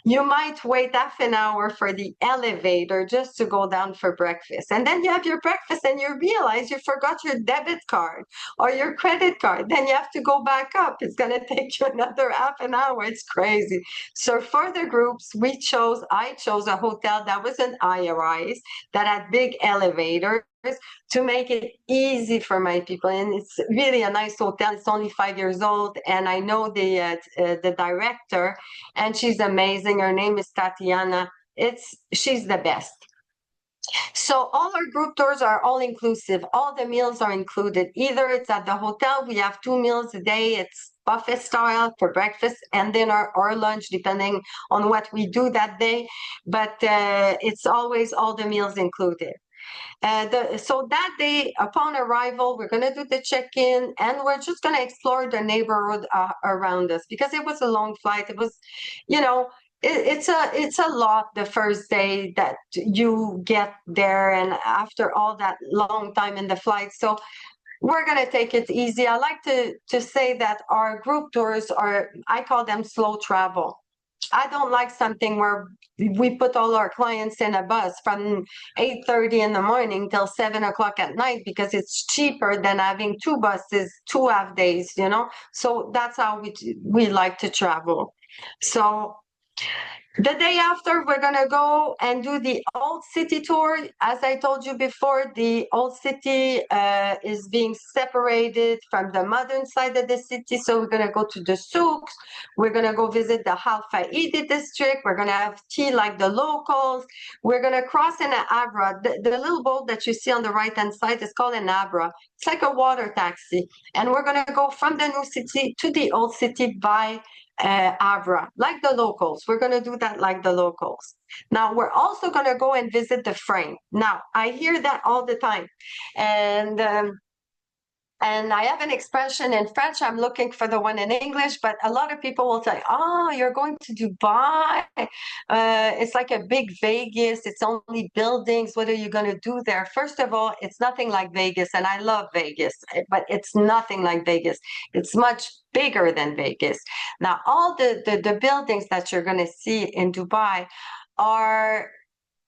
you might wait half an hour for the elevator just to go down for breakfast. And then you have your breakfast and you realize you forgot your debit card or your credit card. Then you have to go back up. It's going to take you another half an hour. It's crazy. So for the groups, I chose a hotel that wasn't high-rise, that had big elevators to make it easy for my people. And it's really a nice hotel. It's only 5 years old, and I know the director, and she's amazing. Her name is Tatiana. She's the best. So all our group tours are all inclusive. All the meals are included. Either it's at the hotel, we have 2 meals a day. It's buffet style for breakfast and dinner or lunch, depending on what we do that day. But it's always all the meals included. So that day, upon arrival, we're going to do the check-in, and we're just going to explore the neighborhood around us, because it was a long flight. It was, it's a lot the first day that you get there, and after all that long time in the flight. So we're going to take it easy. I like to say that our group tours I call them slow travel. I don't like something where we put all our clients in a bus from 8:30 in the morning till 7 o'clock at night because it's cheaper than having two buses, 2 half days, you know? So that's how we like to travel. So the day after, we're going to go and do the old city tour. As I told you before, the old city is being separated from the modern side of the city. So we're going to go to the souks. We're going to go visit the Al Faidi district. We're going to have tea like the locals. We're going to cross in an Abra. The little boat that you see on the right-hand side is called an Abra. It's like a water taxi. And we're going to go from the new city to the old city by Abra, like the locals. We're going to do that like the locals. Now, we're also going to go and visit the frame. Now, I hear that all the time. And I have an expression in French. I'm looking for the one in English, but a lot of people will say, oh, you're going to Dubai. It's like a big Vegas. It's only buildings. What are you going to do there? First of all, it's nothing like Vegas, and I love Vegas, but it's nothing like Vegas. It's much bigger than Vegas. Now, all the buildings that you're going to see in Dubai are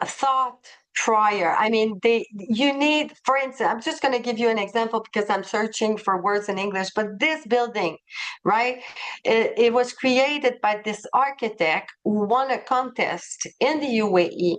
thought prior. I mean, you need, for instance, I'm just going to give you an example because I'm searching for words in English, but this building, right, it was created by this architect who won a contest in the UAE.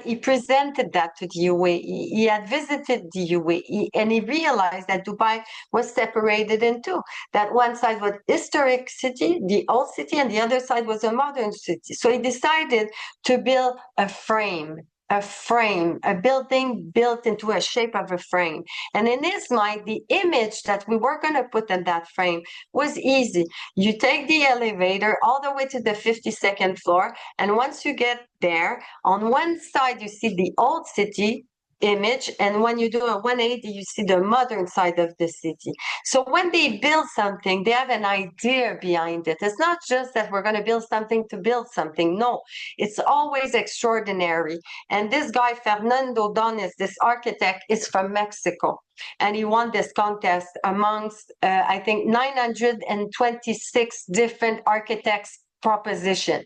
He presented that to the UAE. He had visited the UAE and he realized that Dubai was separated in two. That one side was historic city, the old city, and the other side was a modern city. So he decided to build a frame, a building built into a shape of a frame. And in his mind, the image that we were going to put in that frame was easy. You take the elevator all the way to the 52nd floor, and once you get there, on one side, you see the old city image, and when you do a 180, you see the modern side of the city. So when they build something, they have an idea behind it. It's not just that we're going to build something to build something. No, it's always extraordinary. And this guy, Fernando Donis, this architect, is from Mexico. And he won this contest amongst, I think, 926 different architects proposition.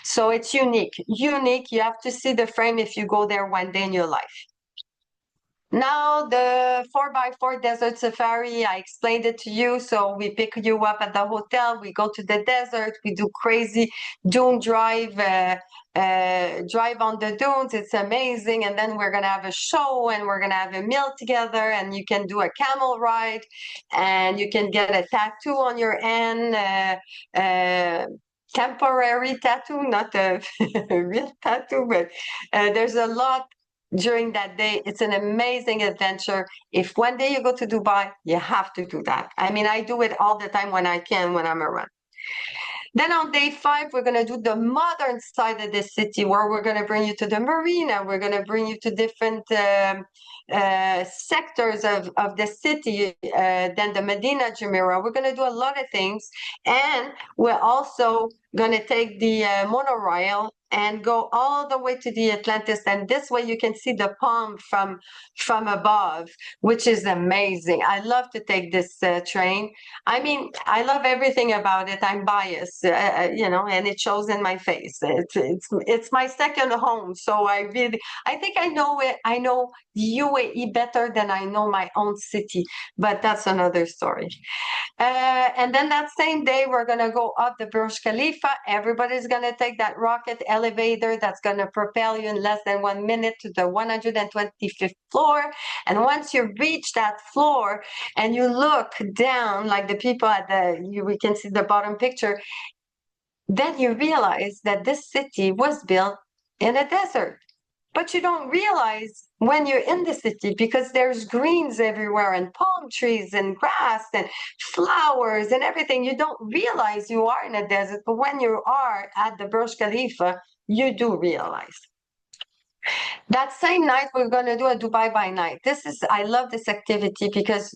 So it's unique. You have to see the frame if you go there one day in your life. Now the 4x4 desert safari, I explained it to you. So we pick you up at the hotel, we go to the desert, we do crazy dune drive, drive on the dunes. It's amazing. And then we're going to have a show and we're going to have a meal together, and you can do a camel ride and you can get a tattoo on your hand, temporary tattoo, not a real tattoo, but there's a lot during that day. It's an amazing adventure. If one day you go to Dubai, you have to do that. I mean, I do it all the time when I can, when I'm around. Then on day 5, we're going to do the modern side of the city, where we're going to bring you to the marina. We're going to bring you to different sectors of the city, then the Medina Jumeirah. We're going to do a lot of things. And we're also going to take the monorail and go all the way to the Atlantis. And this way you can see the palm from above, which is amazing. I love to take this train. I mean, I love everything about it. I'm biased, you know, and it shows in my face. It's my second home. So I think I know it. I know the UAE better than I know my own city, but that's another story. And then that same day, we're going to go up the Burj Khalifa. Everybody's going to take that rocket elevator that's going to propel you in less than 1 minute to the 125th floor. And once you reach that floor and you look down, like the people at we can see the bottom picture, then you realize that this city was built in a desert. But you don't realize when you're in the city, because there's greens everywhere and palm trees and grass and flowers and everything. You don't realize you are in a desert, but when you are at the Burj Khalifa, you do realize. That same night, we're going to do a Dubai by night. I love this activity because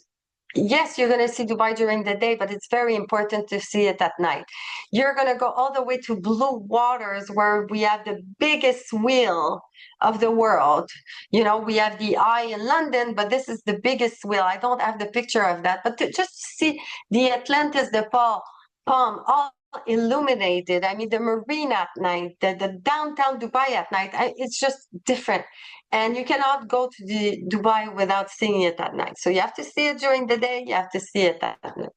yes, you're going to see Dubai during the day, but it's very important to see it at night. You're going to go all the way to Blue Waters, where we have the biggest wheel of the world. You know, we have the Eye in London, but this is the biggest wheel. I don't have the picture of that, but to just see the Atlantis, the Palm, all illuminated. I mean, the marina at night, the downtown Dubai at night, it's just different. And you cannot go to the Dubai without seeing it at night. So you have to see it during the day, you have to see it at night.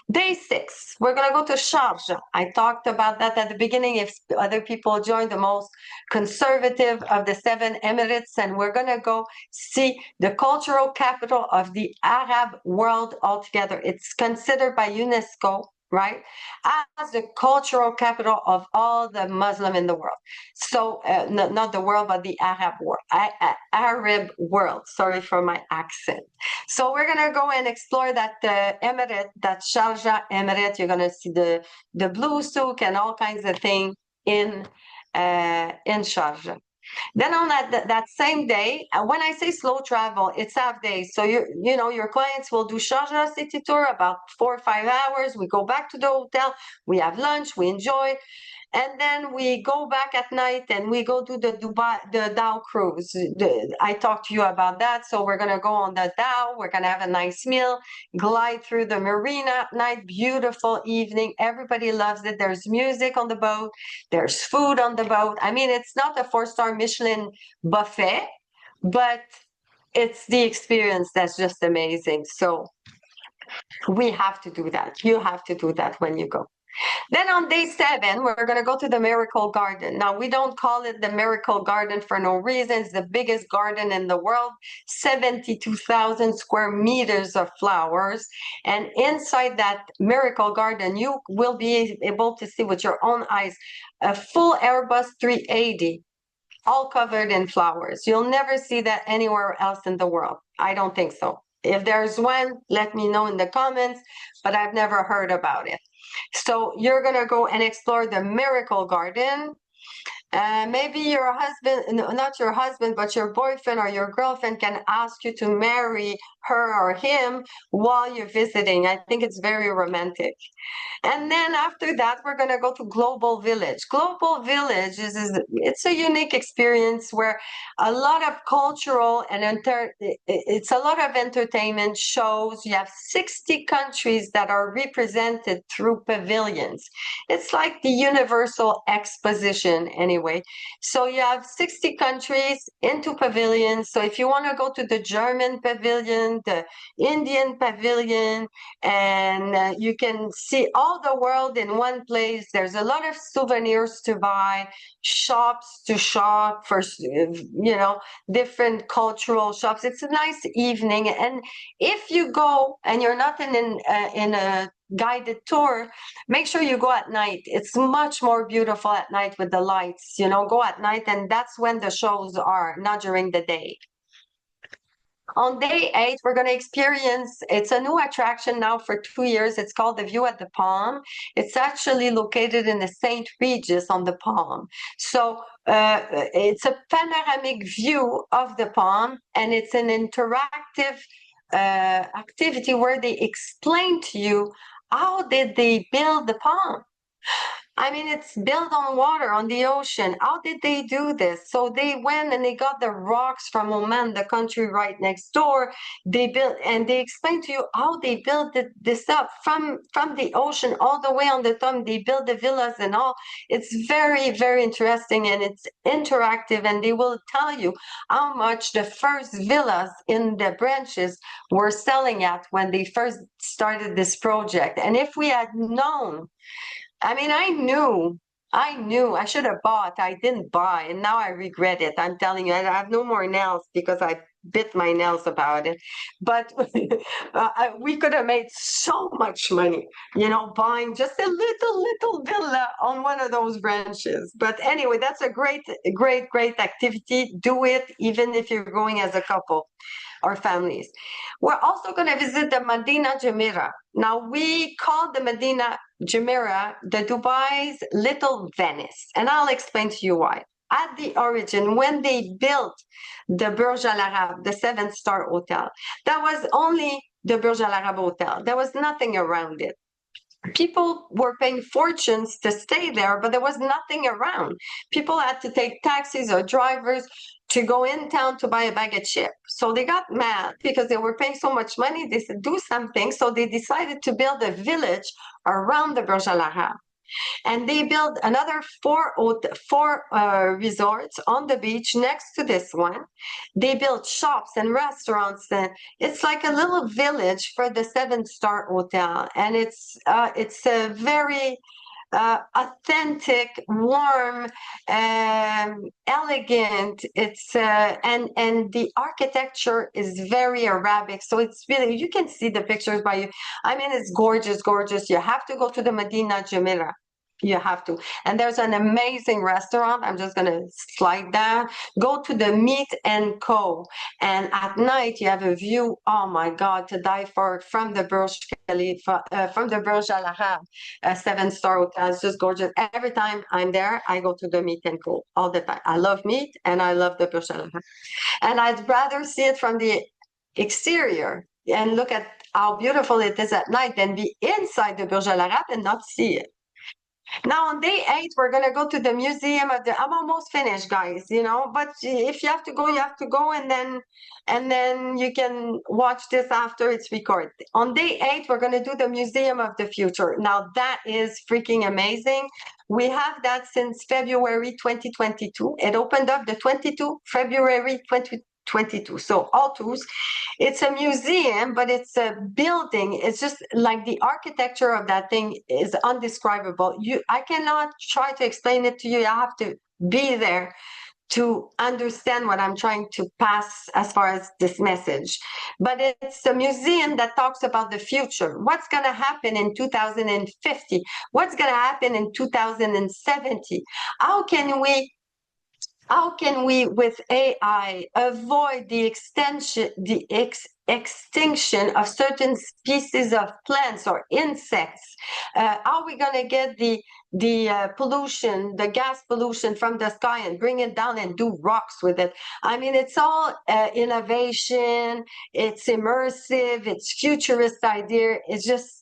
Day 6, we're going to go to Sharjah. I talked about that at the beginning. If other people join, the most conservative of the 7 Emirates, and we're going to go see the cultural capital of the Arab world altogether. It's considered by UNESCO, right, as the cultural capital of all the Muslim in the world. So not the world, but the Arab world. Arab world. Sorry for my accent. So we're gonna go and explore that emirate, that Sharjah emirate. You're gonna see the blue souk and all kinds of things in Sharjah. Then on that same day, when I say slow travel, it's half day. So your clients will do Sharjah city tour about 4 or 5 hours. We go back to the hotel, we have lunch, we enjoy, and then we go back at night and we go to the Dow cruise. I talked to you about that. So we're gonna go on the Dow. We're gonna have a nice meal, glide through the marina at night. Beautiful evening. Everybody loves it. There's music on the boat. There's food on the boat. I mean, it's not a 4-star Michelin buffet, but it's the experience that's just amazing. So we have to do that. You have to do that when you go. Then on day 7, we're going to go to the Miracle Garden. Now, we don't call it the Miracle Garden for no reason. It's the biggest garden in the world, 72,000 square meters of flowers. And inside that Miracle Garden, you will be able to see with your own eyes a full Airbus 380, all covered in flowers. You'll never see that anywhere else in the world. I don't think so. If there's one, let me know in the comments, but I've never heard about it. So you're going to go and explore the Miracle Garden. Maybe your husband, not your husband, but your boyfriend or your girlfriend can ask you to marry her or him while you're visiting. I think it's very romantic. And then after that, we're going to go to Global Village. Global Village it's a unique experience where a lot of cultural and it's a lot of entertainment shows. You have 60 countries that are represented through pavilions. It's like the Universal Exposition anyway. So you have 60 countries into pavilions. So if you want to go to the German pavilion, the Indian pavilion, and you can see all the world in one place. There's a lot of souvenirs to buy, shops to shop for, different cultural shops. It's a nice evening. And if you go and you're not in a guided tour, make sure you go at night. It's much more beautiful at night with the lights. Go at night, and that's when the shows are, not during the day. On day 8, we're going to experience, it's a new attraction now for 2 years. It's called the View at the Palm. It's actually located in the St. Regis on the Palm. So it's a panoramic view of the Palm, and it's an interactive activity where they explain to you how did they build the Palm. I mean, it's built on water, on the ocean. How did they do this? So they went and they got the rocks from Oman, the country right next door. They built, and they explained to you how they built this up from the ocean all the way on the top. They built the villas and all. It's very, very interesting, and it's interactive, and they will tell you how much the first villas in the branches were selling at when they first started this project. And if we had known, I mean, I knew I should have bought. I didn't buy, and now I regret it. I'm telling you, I have no more nails because I bit my nails about it. But we could have made so much money, buying just a little villa on one of those branches. But anyway, that's a great activity. Do it even if you're going as a couple or families. We're also going to visit the Medina Jumeirah. Now, we call the Medina Jumeirah the Dubai's Little Venice, and I'll explain to you why. At the origin, when they built the Burj Al Arab, the 7-star hotel, that was only the Burj Al Arab hotel. There was nothing around it. People were paying fortunes to stay there, but there was nothing around. People had to take taxis or drivers to go in town to buy a bag of chips. So they got mad because they were paying so much money. They said, do something. So they decided to build a village around the Burj Al Arab. And they built another four resorts on the beach next to this one. They built shops and restaurants, and it's like a little village for the seven-star hotel. And it's a very authentic, warm, elegant. It's and the architecture is very Arabic, so it's really, you can see the pictures by you. I mean, it's gorgeous, gorgeous. You have to go to the Medina Jamila. You have to. And there's an amazing restaurant. I'm just going to slide down. Go to the Meat and Co. And at night, you have a view, oh my God, to die for, from the Burj Khalifa, from the Burj Al Arab, a seven-star hotel. It's just gorgeous. Every time I'm there, I go to the Meat and Co. all the time. I love meat and I love the Burj Al Arab. And I'd rather see it from the exterior and look at how beautiful it is at night than be inside the Burj Al Arab and not see it. Now on day 8, we're gonna go to the museum of the. I'm almost finished, guys. You know, but if you have to go, you have to go, and then you can watch this after it's recorded. On day 8, we're gonna do the Museum of the Future. Now that is freaking amazing. We have that since February 2022. It opened up the 22 February 2022. So all twos. It's a museum, but it's a building. It's just like the architecture of that thing is undescribable. I cannot try to explain it to you. I have to be there to understand what I'm trying to pass as far as this message. But it's a museum that talks about the future. What's going to happen in 2050? What's going to happen in 2070? How can we with AI avoid the extinction of certain species of plants or insects? How are we going to get the pollution, the gas pollution from the sky and bring it down and do rocks with it? I mean, it's all innovation, it's immersive, it's futurist idea. It's just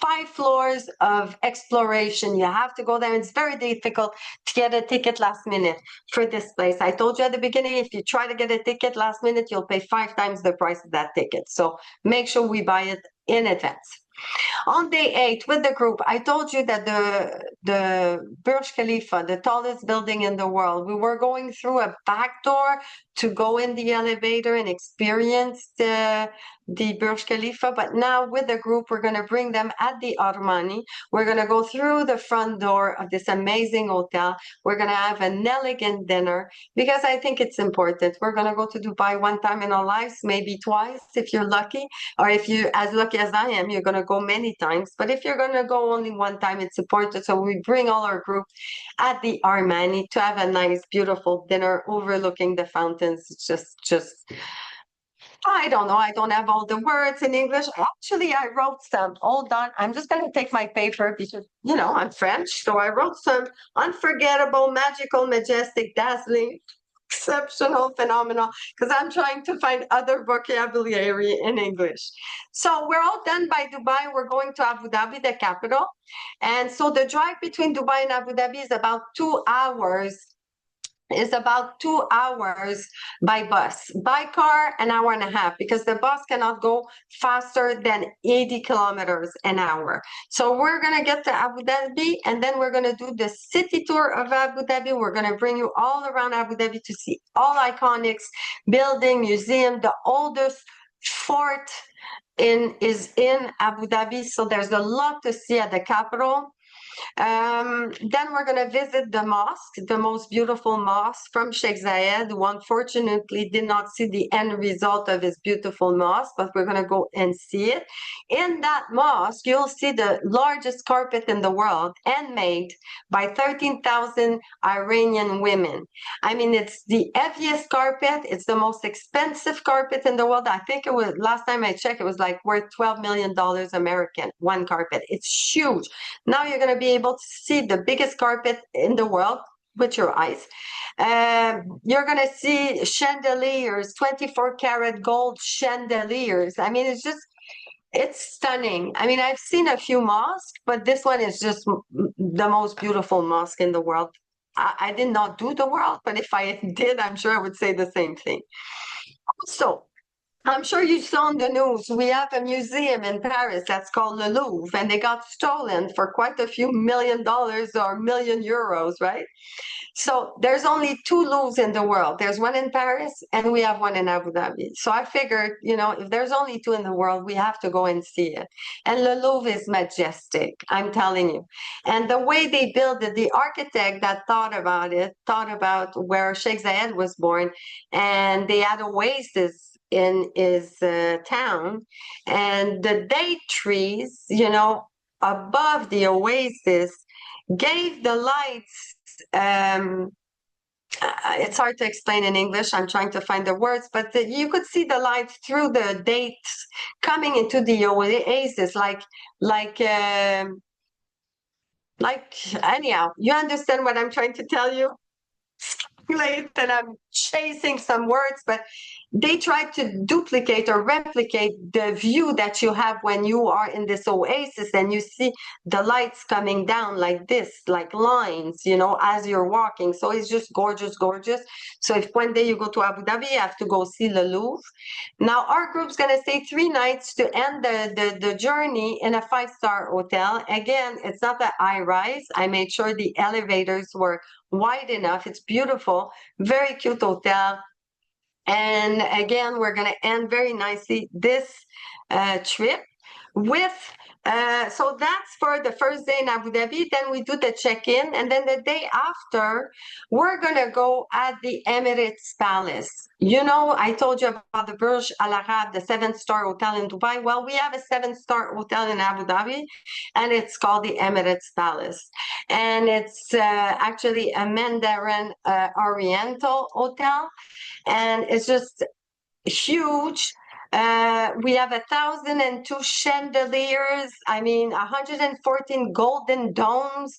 5 floors of exploration. You have to go there. It's very difficult to get a ticket last minute for this place. I told you at the beginning, if you try to get a ticket last minute, you'll pay 5 times the price of that ticket. So make sure we buy it in advance. On day 8 with the group, I told you that the Burj Khalifa, the tallest building in the world, we were going through a back door to go in the elevator and experience the Burj Khalifa. But now with the group, we're going to bring them at the Armani. We're going to go through the front door of this amazing hotel. We're going to have an elegant dinner because I think it's important. We're going to go to Dubai one time in our lives, maybe twice if you're lucky, or if you're as lucky as I am, you're going to go many times. But if you're going to go only one time, it's important. So we bring all our group at the Armani to have a nice, beautiful dinner overlooking the fountains. It's just I don't know. I don't have all the words in English. Actually, I wrote some. Hold on. I'm just going to take my paper because, I'm French. So I wrote some unforgettable, magical, majestic, dazzling, exceptional, phenomenal, because I'm trying to find other vocabulary in English. So we're all done by Dubai. We're going to Abu Dhabi, the capital. And so the drive between Dubai and Abu Dhabi is about 2 hours. Is about 2 hours by bus. By car, an hour and a half, because the bus cannot go faster than 80 kilometers an hour. So we're going to get to Abu Dhabi, and then we're going to do the city tour of Abu Dhabi. We're going to bring you all around Abu Dhabi to see all iconics, building, museum. The oldest fort is in Abu Dhabi, so there's a lot to see at the capital. Then we're going to visit the mosque, the most beautiful mosque from Sheikh Zayed, who unfortunately did not see the end result of his beautiful mosque, but we're going to go and see it. In that mosque, you'll see the largest carpet in the world, handmade by 13,000 Iranian women. I mean, it's the heaviest carpet. It's the most expensive carpet in the world. I think it was, last time I checked, it was like worth $12 million American, one carpet. It's huge. Now you're going to be able to see the biggest carpet in the world with your eyes. You're going to see chandeliers, 24 karat gold chandeliers. I mean, it's stunning. I mean, I've seen a few mosques, but this one is just the most beautiful mosque in the world. I did not do the world, but if I did, I'm sure I would say the same thing. So I'm sure you saw in the news, we have a museum in Paris that's called Le Louvre, and they got stolen for quite a few $1 million or million euros, right? So there's only two Louvres in the world. There's one in Paris and we have one in Abu Dhabi. So I figured, if there's only two in the world, we have to go and see it. And Le Louvre is majestic, I'm telling you. And the way they built it, the architect that thought about it, thought about where Sheikh Zayed was born, and they had oasis in his town, and the date trees, above the oasis gave the lights. It's hard to explain in English. I'm trying to find the words, but you could see the lights through the dates coming into the oasis, like anyhow. You understand what I'm trying to tell you? Late and I'm chasing some words, but they try to duplicate or replicate the view that you have when you are in this oasis and you see the lights coming down like this, like lines, as you're walking. So it's just gorgeous, gorgeous. So if one day you go to Abu Dhabi, you have to go see Le Louvre. Now our group's going to stay 3 nights to end the journey in a 5-star hotel. Again, it's not a high rise. I made sure the elevators were wide enough. It's beautiful, very cute hotel. And again, we're going to end very nicely this trip with, so that's for the first day in Abu Dhabi. Then we do the check-in. And then the day after, we're going to go at the Emirates Palace. I told you about the Burj Al Arab, the 7-star hotel in Dubai. Well, we have a 7-star hotel in Abu Dhabi, and it's called the Emirates Palace. And it's actually a Mandarin Oriental hotel. And it's just huge. We have 1,002 chandeliers. 114 golden domes.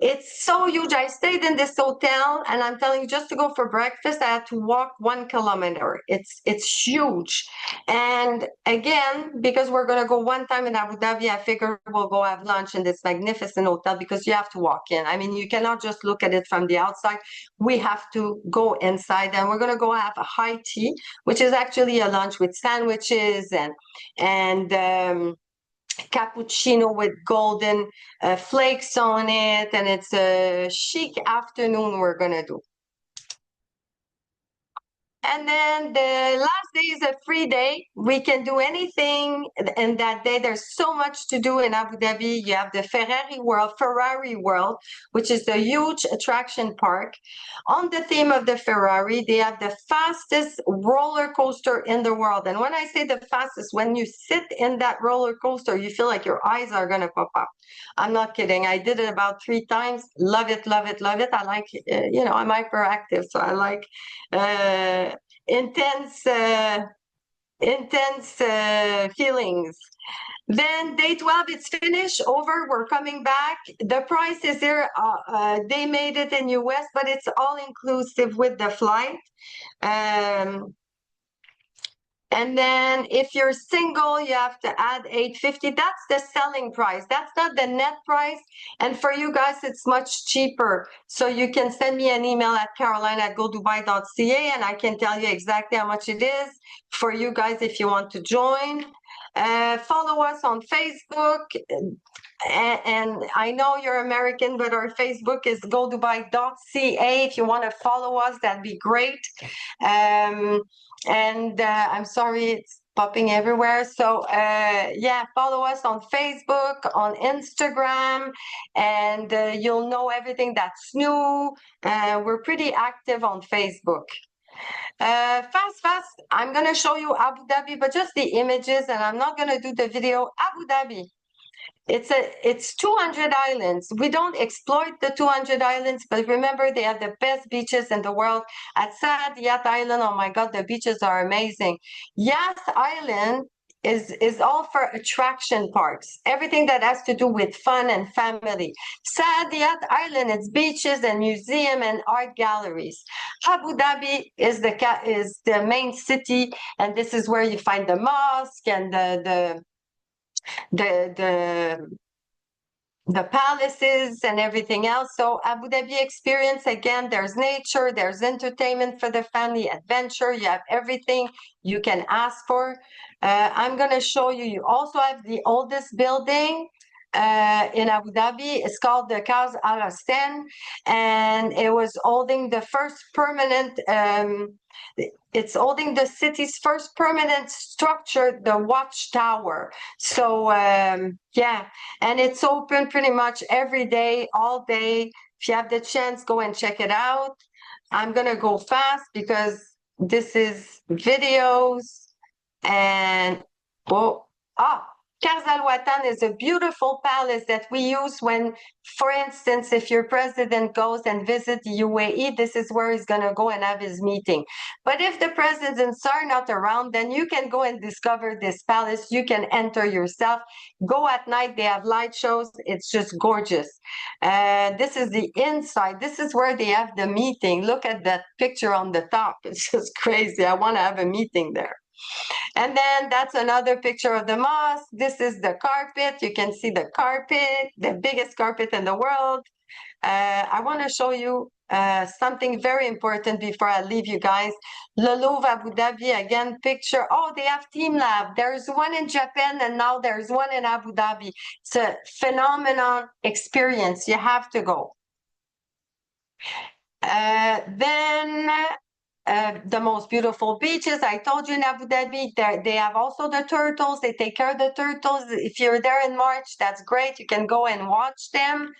It's so huge. I stayed in this hotel, and I'm telling you, just to go for breakfast, I had to walk 1 kilometer. It's huge. And again, because we're going to go one time in Abu Dhabi, I figure we'll go have lunch in this magnificent hotel because you have to walk in. You cannot just look at it from the outside. We have to go inside, and we're going to go have a high tea, which is actually a lunch with sandwiches and cappuccino with golden flakes on it, and it's a chic afternoon we're gonna do. And then the last day is a free day. We can do anything in that day. There's so much to do in Abu Dhabi. You have the Ferrari World, which is a huge attraction park. On the theme of the Ferrari, they have the fastest roller coaster in the world. And when I say the fastest, when you sit in that roller coaster, you feel like your eyes are going to pop up. I'm not kidding. I did it about 3 times. Love it, love it, love it. I like, I'm hyperactive, so I like intense feelings. Then day 12, it's finished, over, we're coming back. The price is there. They made it in US, but it's all inclusive with the flight. And then if you're single, you have to add $850. That's the selling price. That's not the net price. And for you guys, it's much cheaper. So you can send me an email at caroline@godubai.ca, and I can tell you exactly how much it is for you guys if you want to join. Follow us on Facebook. And I know you're American, but our Facebook is GoDubai.ca. If you want to follow us, that'd be great. I'm sorry, it's popping everywhere. So follow us on Facebook, on Instagram, and you'll know everything that's new. We're pretty active on Facebook. Fast. I'm going to show you Abu Dhabi, but just the images, and I'm not going to do the video. Abu Dhabi. It's 200 islands. We don't exploit the 200 islands, but remember, they have the best beaches in the world. At Saadiyat Island, oh my God, the beaches are amazing. Yas Island is all for attraction parks, everything that has to do with fun and family. Saadiyat Island, it's beaches and museum and art galleries. Abu Dhabi is the main city, and this is where you find the mosque and the the palaces and everything else. So Abu Dhabi experience, again, there's nature, there's entertainment for the family, adventure, you have everything you can ask for. I'm going to show you, you also have the oldest building in Abu Dhabi. It's called the Kaz Al Hussein, and it was holding the first permanent it's holding the city's first permanent structure, the watchtower. So yeah, and it's open pretty much every day, all day. If you have the chance, go and check it out. I'm gonna go fast because this is videos and oh ah Kaz Al Watan is a beautiful palace that we use when, for instance, if your president goes and visit the UAE, this is where he's going to go and have his meeting. But if the presidents are not around, then you can go and discover this palace. You can enter yourself. Go at night. They have light shows. It's just gorgeous. This is the inside. This is where they have the meeting. Look at that picture on the top. It's just crazy. I want to have a meeting there. And then that's another picture of the mosque. This is the carpet. You can see the carpet, the biggest carpet in the world. I want to show you something very important before I leave you guys. Le Louvre Abu Dhabi, again, picture. Oh, they have Team Lab. There's one in Japan and now there's one in Abu Dhabi. It's a phenomenal experience. You have to go. Then the most beautiful beaches. I told you in Abu Dhabi, they have also the turtles. They take care of the turtles. If you're there in March, that's great. You can go and watch them.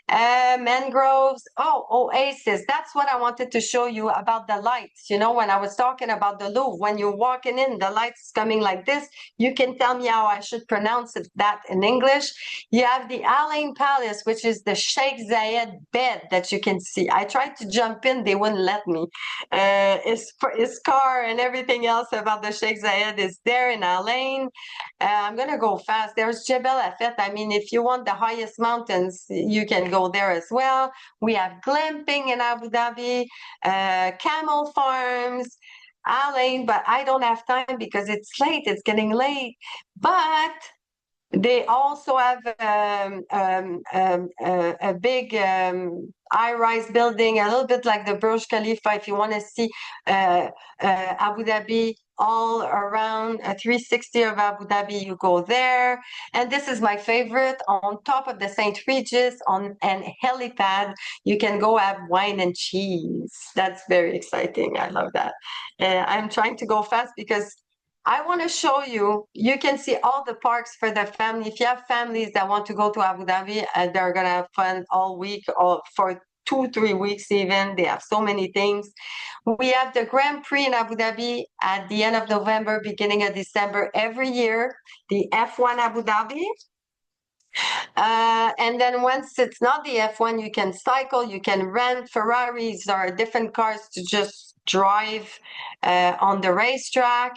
Mangroves. Oh, oasis. That's what I wanted to show you about the lights. You know, when I was talking about the Louvre, when you're walking in, the lights coming like this. You can tell me how I should pronounce it, that in English. You have the Al Ain Palace, which is the Sheikh Zayed bed that you can see. I tried to jump in, they wouldn't let me. His car and everything else about the Sheikh Zayed is there in Al Ain. I'm going to go fast. There's Jebel Afet. I mean, if you want the highest mountains, you can go there as well. We have glamping in Abu Dhabi, camel farms, Al Ain, but I don't have time because it's late. It's getting late. But they also have a big high-rise building, a little bit like the Burj Khalifa. If you want to see Abu Dhabi all around, a 360 of Abu Dhabi, you go there. And this is my favorite, on top of the St. Regis on an helipad, you can go have wine and cheese. That's very exciting. I love that. I'm trying to go fast because I want to show you, you can see all the parks for the family. If you have families that want to go to Abu Dhabi, they're going to have fun all week or for 2-3 weeks even. They have so many things. We have the Grand Prix in Abu Dhabi at the end of November, beginning of December every year, the F1 Abu Dhabi. And then once it's not the F1, you can cycle, you can rent Ferraris or different cars to just drive on the racetrack.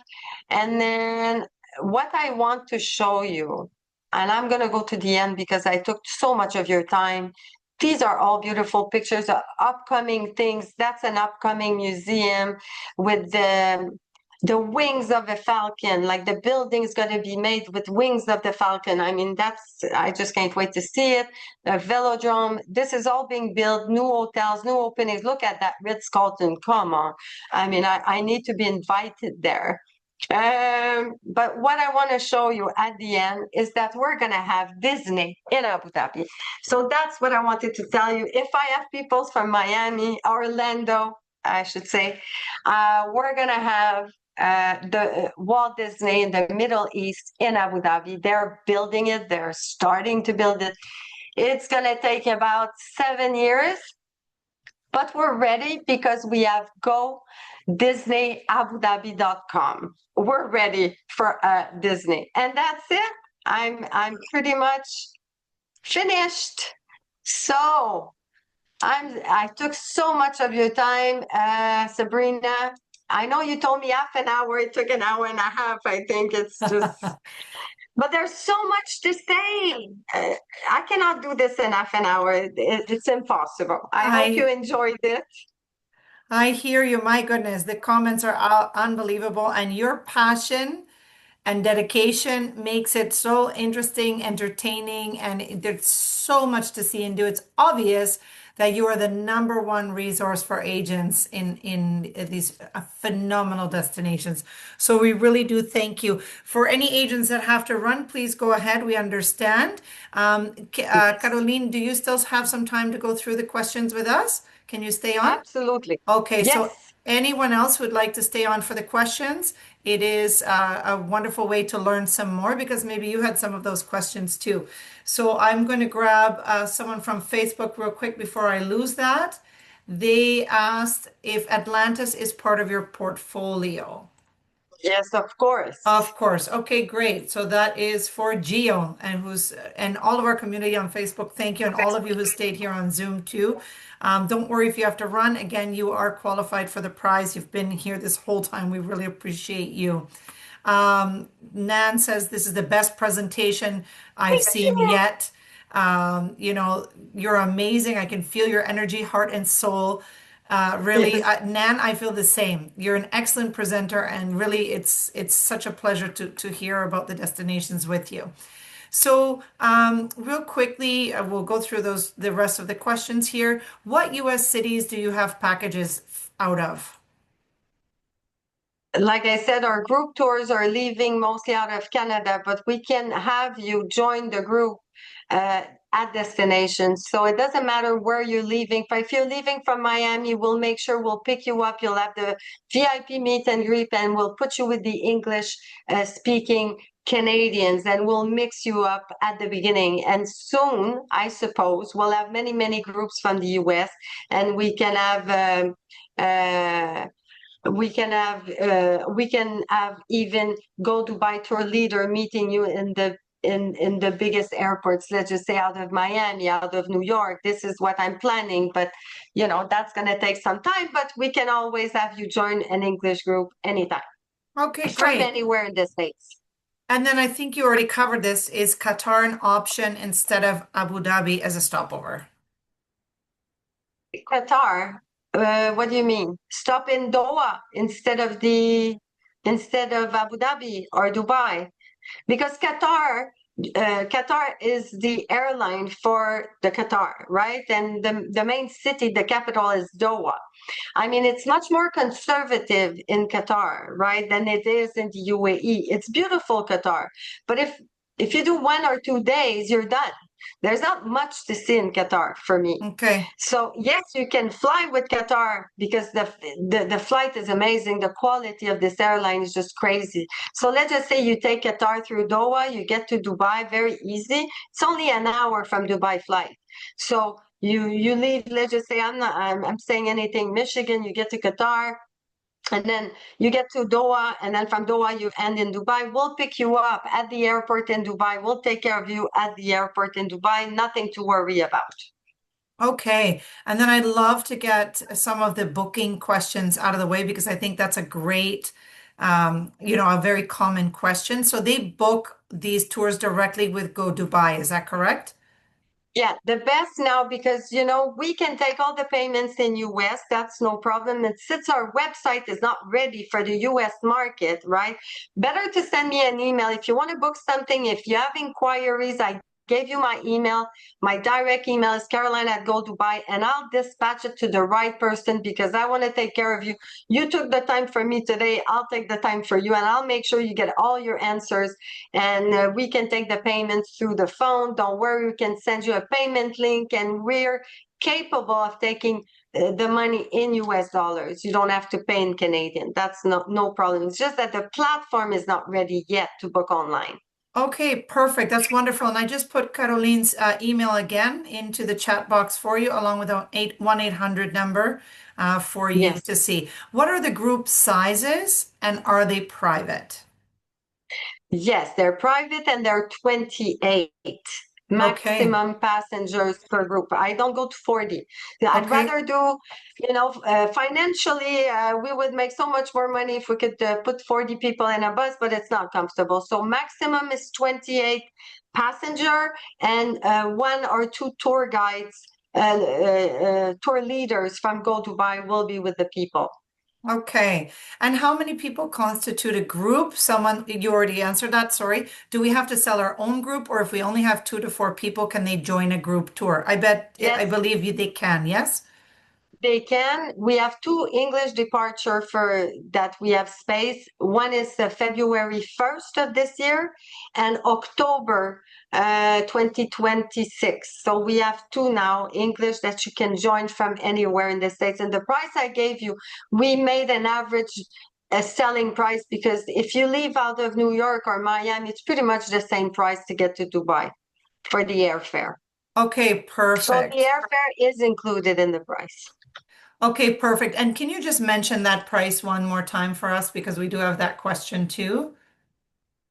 And then what I want to show you, and I'm going to go to the end because I took so much of your time. These are all beautiful pictures of upcoming things. That's an upcoming museum with the wings of a falcon, like the building is going to be made with wings of the falcon. I mean, I just can't wait to see it. A velodrome, this is all being built, new hotels, new openings. Look at that Ritz-Carlton, come on. I mean, I need to be invited there. But what I want to show you at the end is that we're going to have Disney in Abu Dhabi. So that's what I wanted to tell you. If I have people from Miami, Orlando, I should say, we're going to have the Walt Disney in the Middle East in Abu Dhabi. They're building it. They're starting to build it. It's going to take about 7 years, but we're ready because we have GoDisneyAbuDhabi.com. We're ready for Disney, and that's it. I'm pretty much finished. So I took so much of your time, Sabrina. I know you told me half an hour. It took an hour and a half. I think it's just, but there's so much to say. I cannot do this in half an hour. It's impossible. I hope you enjoyed it. I hear you. My goodness, the comments are unbelievable, and your passion and dedication makes it so interesting, entertaining, and there's so much to see and do. It's obvious that you are the number one resource for agents in these phenomenal destinations. So we really do thank you. For any agents that have to run, please go ahead. We understand. Yes, Caroline, do you still have some time to go through the questions with us? Can you stay on? absolutely. Okay, so Yes. anyone else would like to stay on for the questions? It is a wonderful way to learn some more because maybe you had some of those questions too. So I'm going to grab someone from Facebook real quick before I lose that. They asked if Atlantis is part of your portfolio. Yes, of course. Of course. Okay, great. So that is for Gio and all of our community on Facebook. Thank you. And all of you who stayed here on Zoom too. Don't worry if you have to run. Again, you are qualified for the prize. You've been here this whole time. We really appreciate you. Nan says this is the best presentation I've seen yet. You're amazing. I can feel your energy, heart, and soul. Really, Yes. Nan, I feel the same. You're an excellent presenter, and really, it's such a pleasure to hear about the destinations with you. So, real quickly, we'll go through the rest of the questions here. What U.S. cities do you have packages out of? Like I said, our group tours are leaving mostly out of Canada, but we can have you join the group at destinations. So it doesn't matter where you're leaving. But if you're leaving from Miami, we'll make sure we'll pick you up. You'll have the VIP meet and greet, and we'll put you with the English speaking Canadians, and we'll mix you up at the beginning. And soon, I suppose, we'll have many, many groups from the US, and we can have. We can have even GoDubai tour leader meeting you in the biggest airports, let's just say out of Miami, out of New York. This is what I'm planning, but that's going to take some time, but we can always have you join an English group anytime Okay, from great. anywhere in the States. And then I think you already covered this. Is Qatar an option instead of Abu Dhabi as a stopover? Qatar, what do you mean? Stop in Doha instead of Abu Dhabi or Dubai? Because Qatar is the airline for the Qatar, right? And the main city, the capital is Doha. I mean, it's much more conservative in Qatar, right, than it is in the UAE. It's beautiful, Qatar. But if you do 1 or 2 days, you're done. There's not much to see in Qatar for me. Okay. So yes, you can fly with Qatar because the flight is amazing. The quality of this airline is just crazy. So let's just say you take Qatar through Doha, you get to Dubai very easy. It's only an hour from Dubai flight. So you leave, let's just say I'm saying anything, Michigan, you get to Qatar, and then you get to Doha, and then from Doha you end in Dubai. We'll pick you up at the airport in Dubai. We'll take care of you at the airport in Dubai. Nothing to worry about. Okay. And then I'd love to get some of the booking questions out of the way because I think that's a great, a very common question. So they book these tours directly with Go Dubai. Is that correct? Yeah, the best now because we can take all the payments in US. That's no problem. And since our website is not ready for the US market, right? Better to send me an email if you want to book something. If you have inquiries, I gave you my email. My direct email is Caroline@GoDubai, and I'll dispatch it to the right person because I want to take care of you. You took the time for me today. I'll take the time for you, and I'll make sure you get all your answers. And we can take the payments through the phone. Don't worry, we can send you a payment link, and we're capable of taking the money in US dollars. You don't have to pay in Canadian. That's no problem. It's just that the platform is not ready yet to book online. Okay, perfect. That's wonderful. And I just put Caroline's email again into the chat box for you, along with an 1-800 number for you Yes. to see. What are the group sizes and are they private? Yes, they're private and they're 28 Okay, maximum passengers per group. I don't go to 40. I'd okay, rather do, financially, we would make so much more money if we could put 40 people in a bus, but it's not comfortable. So maximum is 28 passenger and 1 or 2 tour guides, tour leaders from Go Dubai will be with the people. Okay. And how many people constitute a group? Someone, you already answered that, sorry. Do we have to sell our own group, or if we only have 2 to 4 people, can they join a group tour? I Yes, believe you, they can, yes? they can. We have two English departure for that we have space. One is February 1st of this year and October 2026. So we have two now English that you can join from anywhere in the States. And the price I gave you, we made an average selling price because if you leave out of New York or Miami, it's pretty much the same price to get to Dubai for the airfare. Okay, So the perfect. airfare is included in the price. Okay, perfect. And can you just mention that price one more time for us because we do have that question too?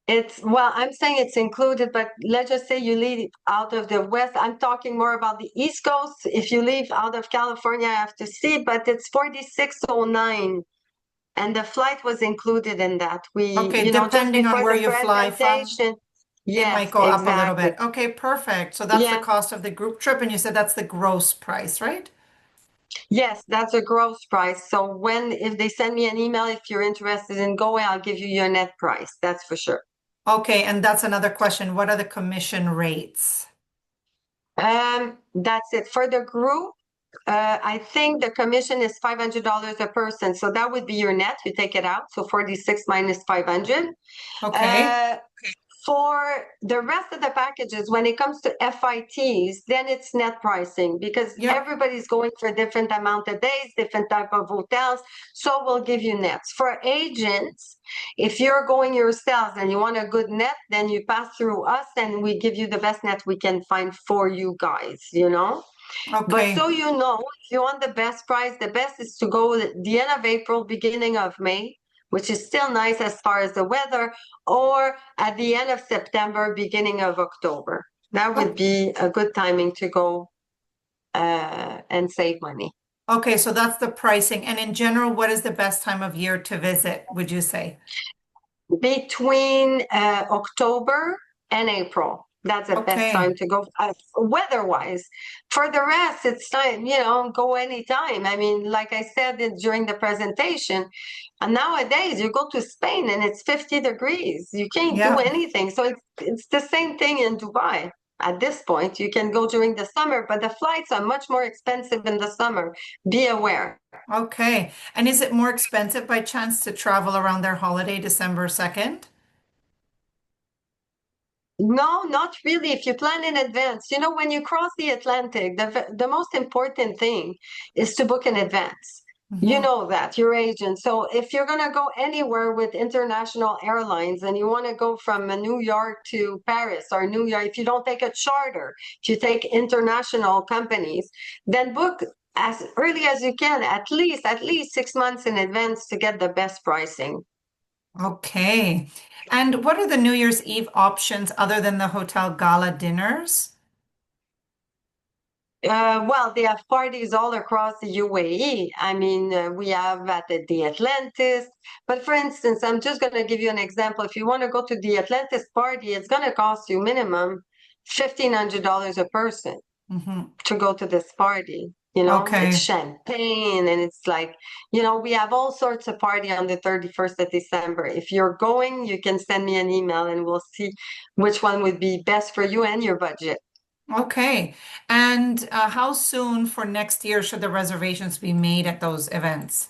It's well, I'm saying it's included, but let's just say you leave out of the West. I'm talking more about the East Coast. If you leave out of California, I have to see, but it's 4609. And the flight was included in that. Okay, Just depending on before where the you fly from, presentation. it might Yes, go up a little exactly. bit. Okay, perfect. So that's the Yeah, cost of the group trip, and you said that's the gross price, right? yes, that's a gross price. So if they send me an email, if you're interested in going, I'll give you your net price. That's for sure. Okay, and that's another question. What are the commission rates? That's it. For the group, I think the commission is $500 a person. So that would be your net. You take it out. So 46 minus 500. Okay. Uh, for the rest of the packages, when it comes to FITs, then it's net pricing because Yep. everybody's going for a different amount of days, different type of hotels. So we'll give you nets. For agents, if you're going yourselves and you want a good net, then you pass through us and we give you the best net we can find for you guys. But so Okay. you know, if you want the best price, the best is to go at the end of April, beginning of May, which is still nice as far as the weather, or at the end of September, beginning of October. That would Oh, be a good timing to go and save money. okay, so that's the pricing. And in general, what is the best time of year to visit, would you say? Between October and April. That's the best time Okay. to go weather-wise. For the rest, it's time, go anytime. I mean, like I said during the presentation, and nowadays you go to Spain and it's 50 degrees. You can't do Yeah. anything. So it's the same thing in Dubai. At this point, you can go during the summer, but the flights are much more expensive in the summer. Be aware. Okay. And is it more expensive by chance to travel around their holiday, December 2nd? No, not really. If you plan in advance, when you cross the Atlantic, the most important thing is to book in advance. You Hmm. know that, your agent. So if you're going to go anywhere with international airlines and you want to go from New York to Paris or New York, if you don't take a charter, if you take international companies, then book as early as you can, at least 6 months in advance to get the best pricing. Okay. And what are the New Year's Eve options other than the hotel gala dinners? Well, they have parties all across the UAE. I mean, we have at the Atlantis. But for instance, I'm just going to give you an example. If you want to go to the Atlantis party, it's going to cost you minimum $1,500 a person Hmm. to go to this party. It's Okay. champagne and it's like, we have all sorts of party on the 31st of December. If you're going, you can send me an email and we'll see which one would be best for you and your budget. Okay. And how soon for next year should the reservations be made at those events?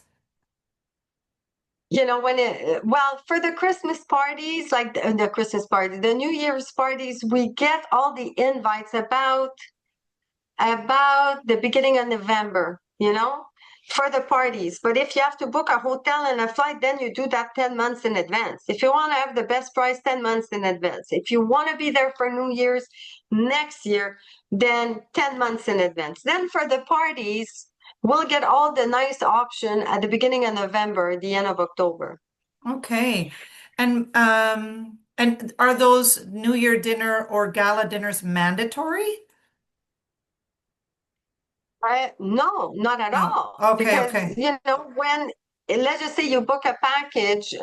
For the Christmas parties, like the Christmas party, the New Year's parties, we get all the invites about the beginning of November, for the parties. But if you have to book a hotel and a flight, then you do that 10 months in advance. If you want to have the best price, 10 months in advance. If you want to be there for New Year's next year, then 10 months in advance. Then for the parties, we'll get all the nice option at the beginning of November, the end of October. Okay. And are those New Year dinner or gala dinners mandatory? No, not at No. all. Okay, Because, okay. when, let's just say you book a package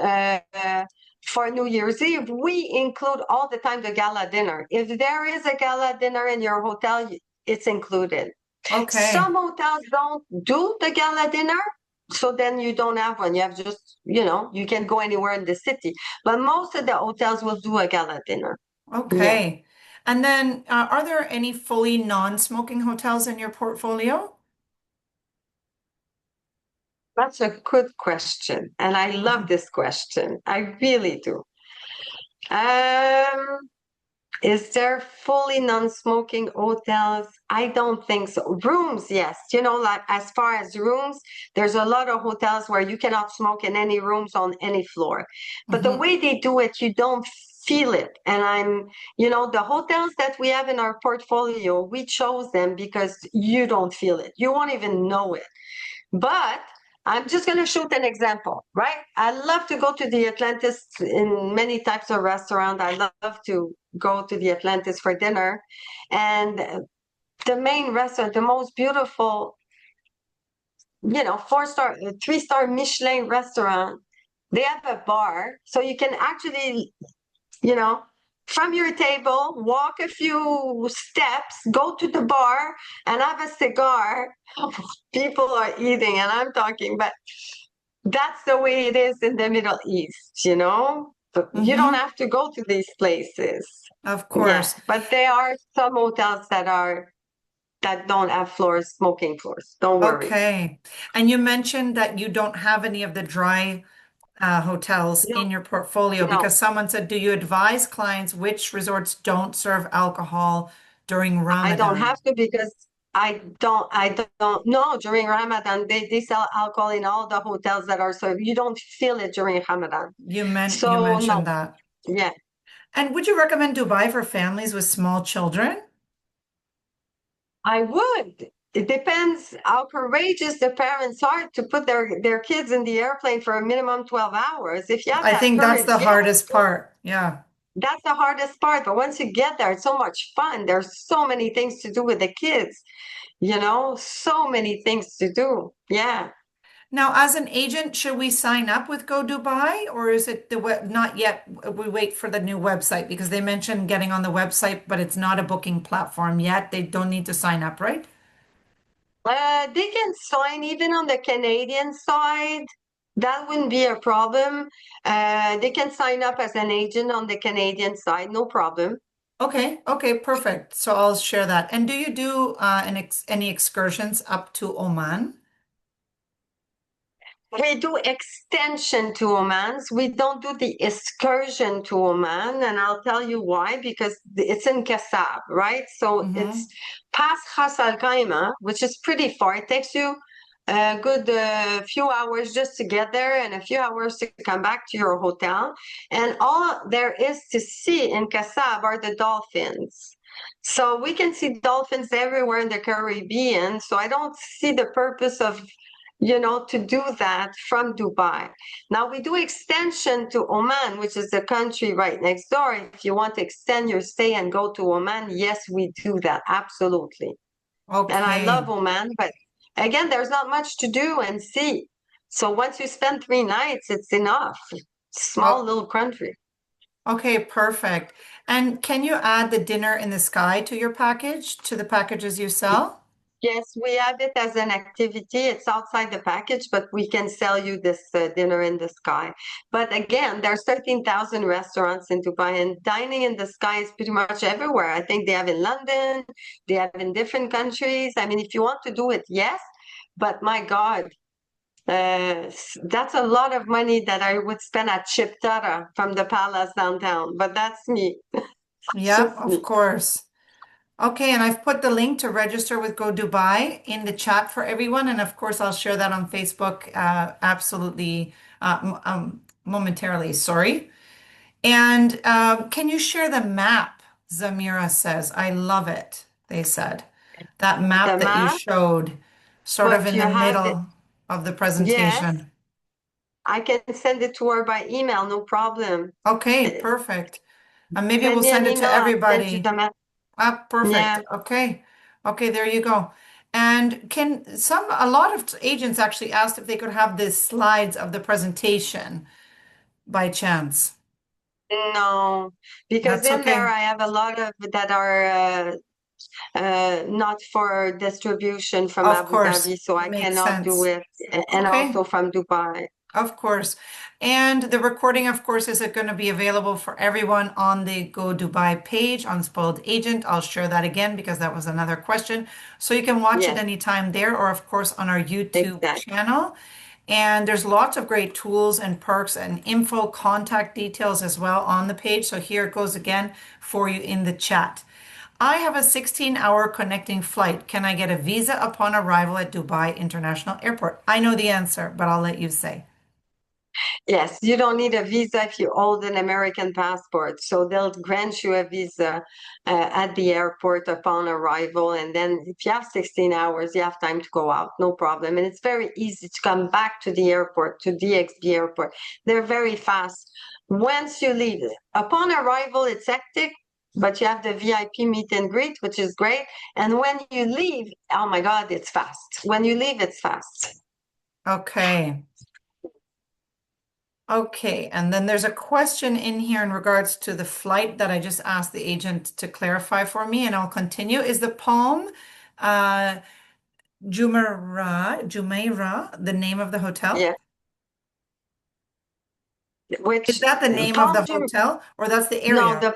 for New Year's Eve, we include all the time the gala dinner. If there is a gala dinner in your hotel, it's included. Okay. Some hotels don't do the gala dinner, So then you don't have one. You have just, you can go anywhere in the city. But most of the hotels will do a gala dinner. Yeah, Okay. And then, are there any fully non-smoking hotels in your portfolio? that's a good question. And I love Mhm. this question. I really do. Um, Is there fully non-smoking hotels? I don't think so. Rooms, yes. Like as far as rooms, there's a lot of hotels where you cannot smoke in any rooms on any floor. But the Mhm. way they do it, you don't feel it. And the hotels that we have in our portfolio, we chose them because you don't feel it. You won't even know it. But I'm just going to shoot an example, right? I love to go to the Atlantis in many types of restaurants. I love to go to the Atlantis for dinner. And the main restaurant, the most beautiful, 4-star, 3-star Michelin restaurant, they have a bar. So you can actually, you know, from your table, walk a few steps, go to the bar and have a cigar. People are eating, and I'm talking, but that's the way it is in the Middle East. But you don't Mhm. have to go to these places. Of Yeah, course. but there are some hotels that don't have floors, smoking floors. Don't worry. Okay. And you mentioned that you don't have any of the dry hotels No, in your portfolio no, because someone said, do you advise clients which resorts don't serve alcohol during I don't Ramadan? have to because I don't know during Ramadan they sell alcohol in all the hotels that are served. You don't feel it during Ramadan. You So mentioned no, that. yeah. And would you recommend Dubai for families with small children? I would. It depends how courageous the parents are to put their kids in the airplane for a minimum 12 hours. If you have I that think that's courage, the yes, hardest part. Yeah. that's the hardest part. But once you get there, it's so much fun. There's so many things to do with the kids, so many things to do. Yeah. Now, as an agent, should we sign up with Go Dubai or is it the web? Not yet. We wait for the new website because they mentioned getting on the website, but it's not a booking platform yet. They don't need to sign up, right? They can sign even on the Canadian side. That wouldn't be a problem. They can sign up as an agent on the Canadian side, no problem. Okay, okay, perfect. So I'll share that. And do you do any excursions up to Oman? We do extension to Oman's. We don't do the excursion to Oman, and I'll tell you why. Because it's in Kasab, right? So it's Mm-hmm. past Ras Al Khaimah, which is pretty far. It takes you a good few hours just to get there, and a few hours to come back to your hotel. And all there is to see in Kasab are the dolphins. So we can see dolphins everywhere in the Caribbean. So I don't see the purpose of to do that from Dubai. Now we do extension to Oman, which is the country right next door. If you want to extend your stay and go to Oman, yes, we do that. Absolutely. And I love Okay. Oman, but again, there's not much to do and see. So once you spend 3 nights, it's enough. Small Oh, little country. okay, perfect. And can you add the dinner in the sky to your package, to the packages you sell? Yes, we have it as an activity. It's outside the package, but we can sell you this dinner in the sky. But again, there's 13,000 restaurants in Dubai, and dining in the sky is pretty much everywhere. I think they have in London, they have in different countries. I mean, if you want to do it, yes. But my God, that's a lot of money that I would spend at Chiptara from the palace downtown. But that's me. It's Yep, just of me. course. Okay, and I've put the link to register with Go Dubai in the chat for everyone. And of course, I'll share that on Facebook absolutely momentarily. Sorry. And can you share the map? Zamira says, I love it, they said. That The map that you map, showed, sort of but in you the have it. middle of the Yes. presentation. I can send it to her by email, no problem. Okay, Uh, perfect. And maybe Send we'll me an send it email, to I'll send you the everybody. map. Ah, perfect. Yeah. Okay. Okay, there you go. And a lot of agents actually asked if they could have the slides of the presentation by chance. No, because That's in there okay. I have a lot of that are not for distribution from Of Abu course, Dhabi, so I makes cannot do sense. it, and Okay. also from Dubai. Of course. And the recording, of course, is it going to be available for everyone on the Go Dubai page on Spoiled Agent? I'll share that again because that was another question. So you can watch it Yes, anytime there or, of course, on our YouTube exactly. channel. And there's lots of great tools and perks and info, contact details as well on the page. So here it goes again for you in the chat. I have a 16-hour connecting flight. Can I get a visa upon arrival at Dubai International Airport? I know the answer, but I'll let you say. Yes, you don't need a visa if you hold an American passport. So they'll grant you a visa at the airport upon arrival. And then if you have 16 hours, you have time to go out, no problem. And it's very easy to come back to the airport, to DXB airport. They're very fast. Once you leave, upon arrival, it's hectic. But you have the VIP meet and greet, which is great. And when you leave, oh my God, it's fast. When you leave, it's fast. Okay. Okay. And then there's a question in here in regards to the flight that I just asked the agent to clarify for me, and I'll continue. Is the Palm uh, Jumeirah the name of the hotel? Yeah. Is Which that the name of Palm the Jum hotel or that's the no, area?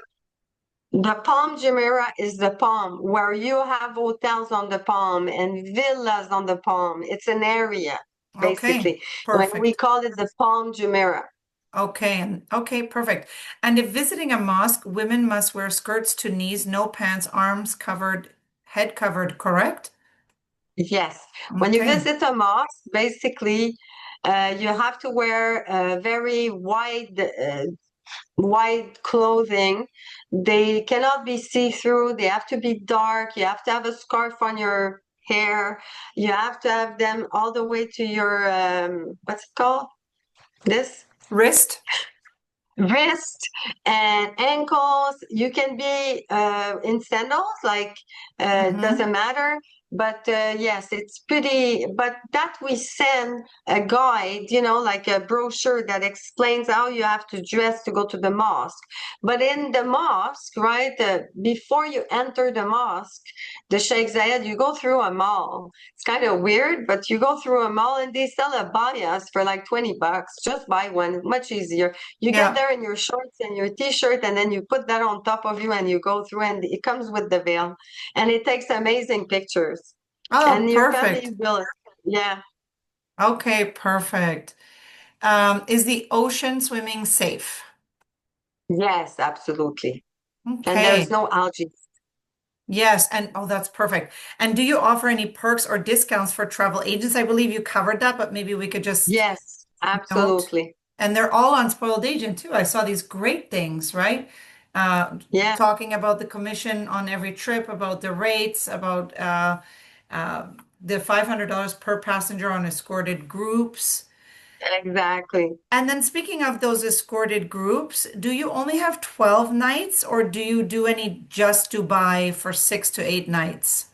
the Palm Jumeirah is the Palm where you have hotels on the Palm and villas on the Palm. It's an area, Okay. basically. When we Perfect. call it the Palm Jumeirah. Okay. Okay. Perfect. And if visiting a mosque, women must wear skirts to knees, no pants, arms covered, head covered, correct? Yes. When you Okay. visit a mosque, basically, you have to wear very wide clothing. They cannot be see-through. They have to be dark. You have to have a scarf on your hair. You have to have them all the way to your what's it called? This Wrist? wrist and ankles. You can be in sandals, like Mm-hmm. doesn't matter. But yes, it's pretty. But that we send a guide, like a brochure that explains how you have to dress to go to the mosque. But in the mosque, right, before you enter the mosque, the Sheikh Zayed, you go through a mall. It's kind of weird, but you go through a mall and they sell a bias for like $20. Just buy one, much easier. You get Yeah. there in your shorts and your t-shirt, and then you put that on top of you and you go through, and it comes with the veil. And it takes amazing pictures. Oh, And your family perfect. will, yeah, Okay, perfect. Is the ocean swimming safe? yes, absolutely. And there's Okay. no algae. Yes, and oh, that's perfect. And do you offer any perks or discounts for travel agents? I believe you covered that, but maybe we could just Yes, note. absolutely. And they're all on Spoiled Agent too. I saw these great things, right? Uh, Yeah, Talking about the commission on every trip, about the rates, about uh, the $500 per passenger on escorted groups. exactly. And then speaking of those escorted groups, do you only have 12 nights or do you do any just Dubai for 6 to 8 nights?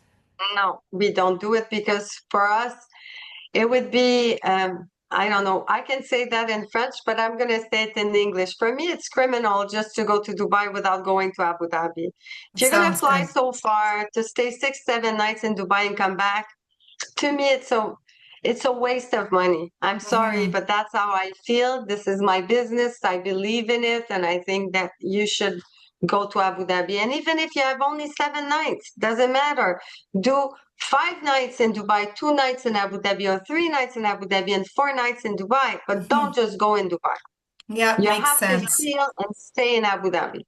No, we don't do it because for us, it would be, I don't know, I can say that in French, but I'm going to say it in English. For me, it's criminal just to go to Dubai without going to Abu Dhabi. If you're going to Sounds fly good. so far to stay 6, 7 nights in Dubai and come back, to me, it's a waste of money. I'm sorry, Hmm. but that's how I feel. This is my business. I believe in it, and I think that you should go to Abu Dhabi. And even if you have only 7 nights, doesn't matter. Do 5 nights in Dubai, 2 nights in Abu Dhabi, or 3 nights in Abu Dhabi, and 4 nights in Dubai. But don't Hmm. just go in Dubai. Yeah, You makes have to sense. feel and stay in Abu Dhabi.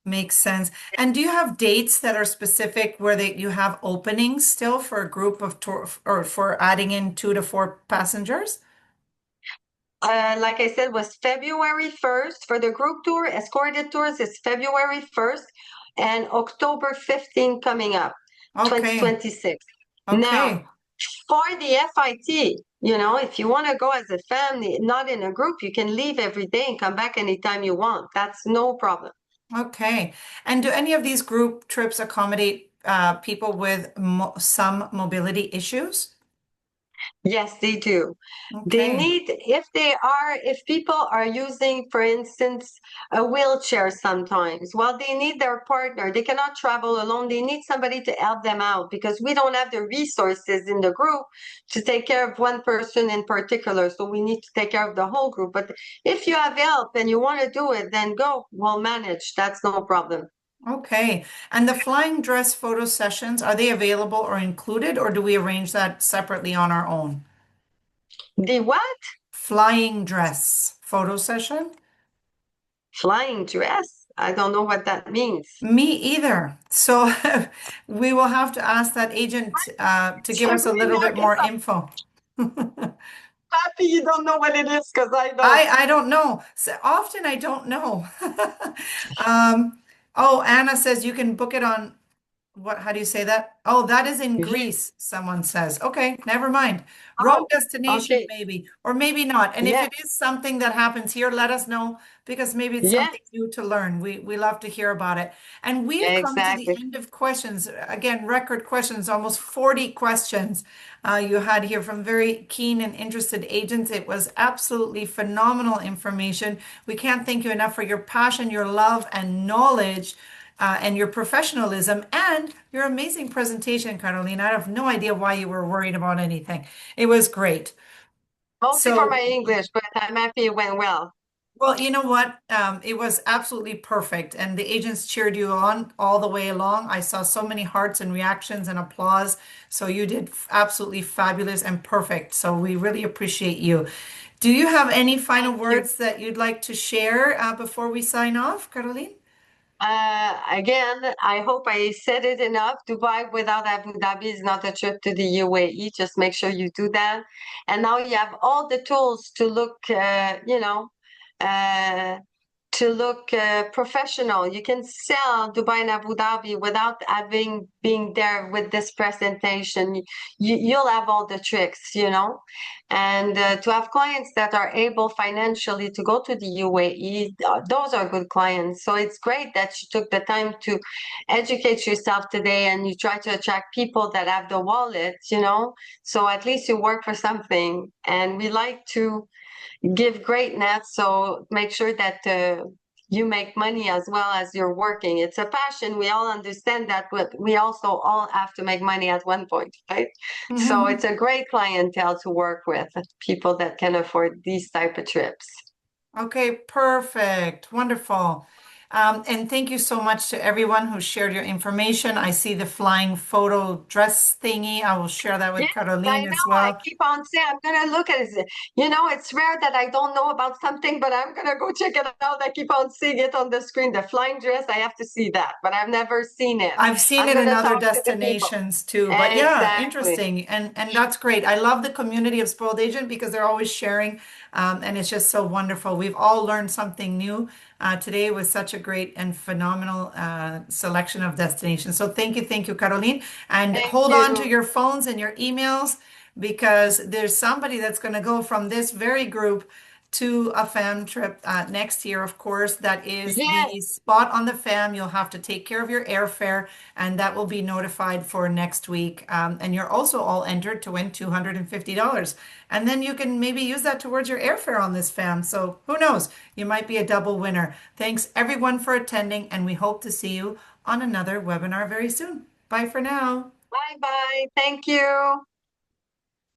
Makes sense. And do you have dates that are specific where you have openings still for a group of tour or for adding in 2 to 4 passengers? Like I said, was February 1st for the group tour. Escorted tours is February 1st and October 15 coming up, Okay. 2026. Now, Okay. for the FIT, if you want to go as a family, not in a group, you can leave every day and come back anytime you want. That's no problem. Okay. And do any of these group trips accommodate people with mo some mobility issues? Yes, they do. They Okay. need, if people are using, for instance, a wheelchair sometimes, well, they need their partner. They cannot travel alone. They need somebody to help them out because we don't have the resources in the group to take care of one person in particular. So we need to take care of the whole group. But if you have help and you want to do it, then go. We'll manage. That's no problem. Okay. And the flying dress photo sessions, are they available or included, or do we arrange that separately on our own? The what? Flying dress photo session? Flying dress? I don't know what that means. Me either. So we will have to ask that agent to give us a little bit more info. Happy you don't know what it is because I don't. I don't know. So often I don't know. Um, oh, Anna says you can book it on what, how do you say that? Oh, that is in Yes. Greece, someone says. Okay, never mind. Wrong Oh, destination, okay. maybe, or maybe not. And if Yes, it is something that happens here, let us know because maybe it's yes, something new to learn. We love to hear about it. And we've come to the exactly. end of questions. Again, record questions, almost 40 questions you had here from very keen and interested agents. It was absolutely phenomenal information. We can't thank you enough for your passion, your love, and knowledge and your professionalism and your amazing presentation, Caroline. I have no idea why you were worried about anything. It was great. Mostly for my So, English, but I'm happy it went well. well, you know what? It was absolutely perfect. And the agents cheered you on all the way along. I saw so many hearts and reactions and applause. So you did absolutely fabulous and perfect. So we really appreciate you. Do you have any final Thank you. words that you'd like to share before we sign off, Caroline? Again, I hope I said it enough. Dubai without Abu Dhabi is not a trip to the UAE. Just make sure you do that. And now you have all the tools to look, uh, professional. You can sell Dubai and Abu Dhabi without having being there with this presentation. You'll have all the tricks, and to have clients that are able financially to go to the UAE, those are good clients. So it's great that you took the time to educate yourself today and you try to attract people that have the wallet, so at least you work for something. And we like to give great nets. So make sure that you make money as well as you're working. It's a passion. We all understand that, but we also all have to make money at one point, right? So it's a great clientele to work with, people that can afford these type of trips. Okay, perfect. Wonderful. And thank you so much to everyone who shared your information. I see the flying photo dress thingy. I will share that with Yes, I Caroline as know. I well. keep on saying I'm gonna look at it. It's rare that I don't know about something, but I'm gonna go check it out. I keep on seeing it on the screen. The flying dress, I have to see that, but I've never seen it. I've seen I'm it in gonna other talk to the people. destinations too, but yeah, Exactly. interesting. And that's great. I love the community of Spoiled Agent because they're always sharing, and it's just so wonderful. We've all learned something new. Today was such a great and phenomenal selection of destinations. So thank you, Caroline. And Thank hold on to you. your phones and your emails because there's somebody that's going to go from this very group to a fam trip next year, of course. That is Yes. the spot on the fam. You'll have to take care of your airfare, and that will be notified for next week. And you're also all entered to win $250. And then you can maybe use that towards your airfare on this fam. So who knows? You might be a double winner. Thanks everyone for attending, and we hope to see you on another webinar very soon. Bye for now. Bye bye. Thank you.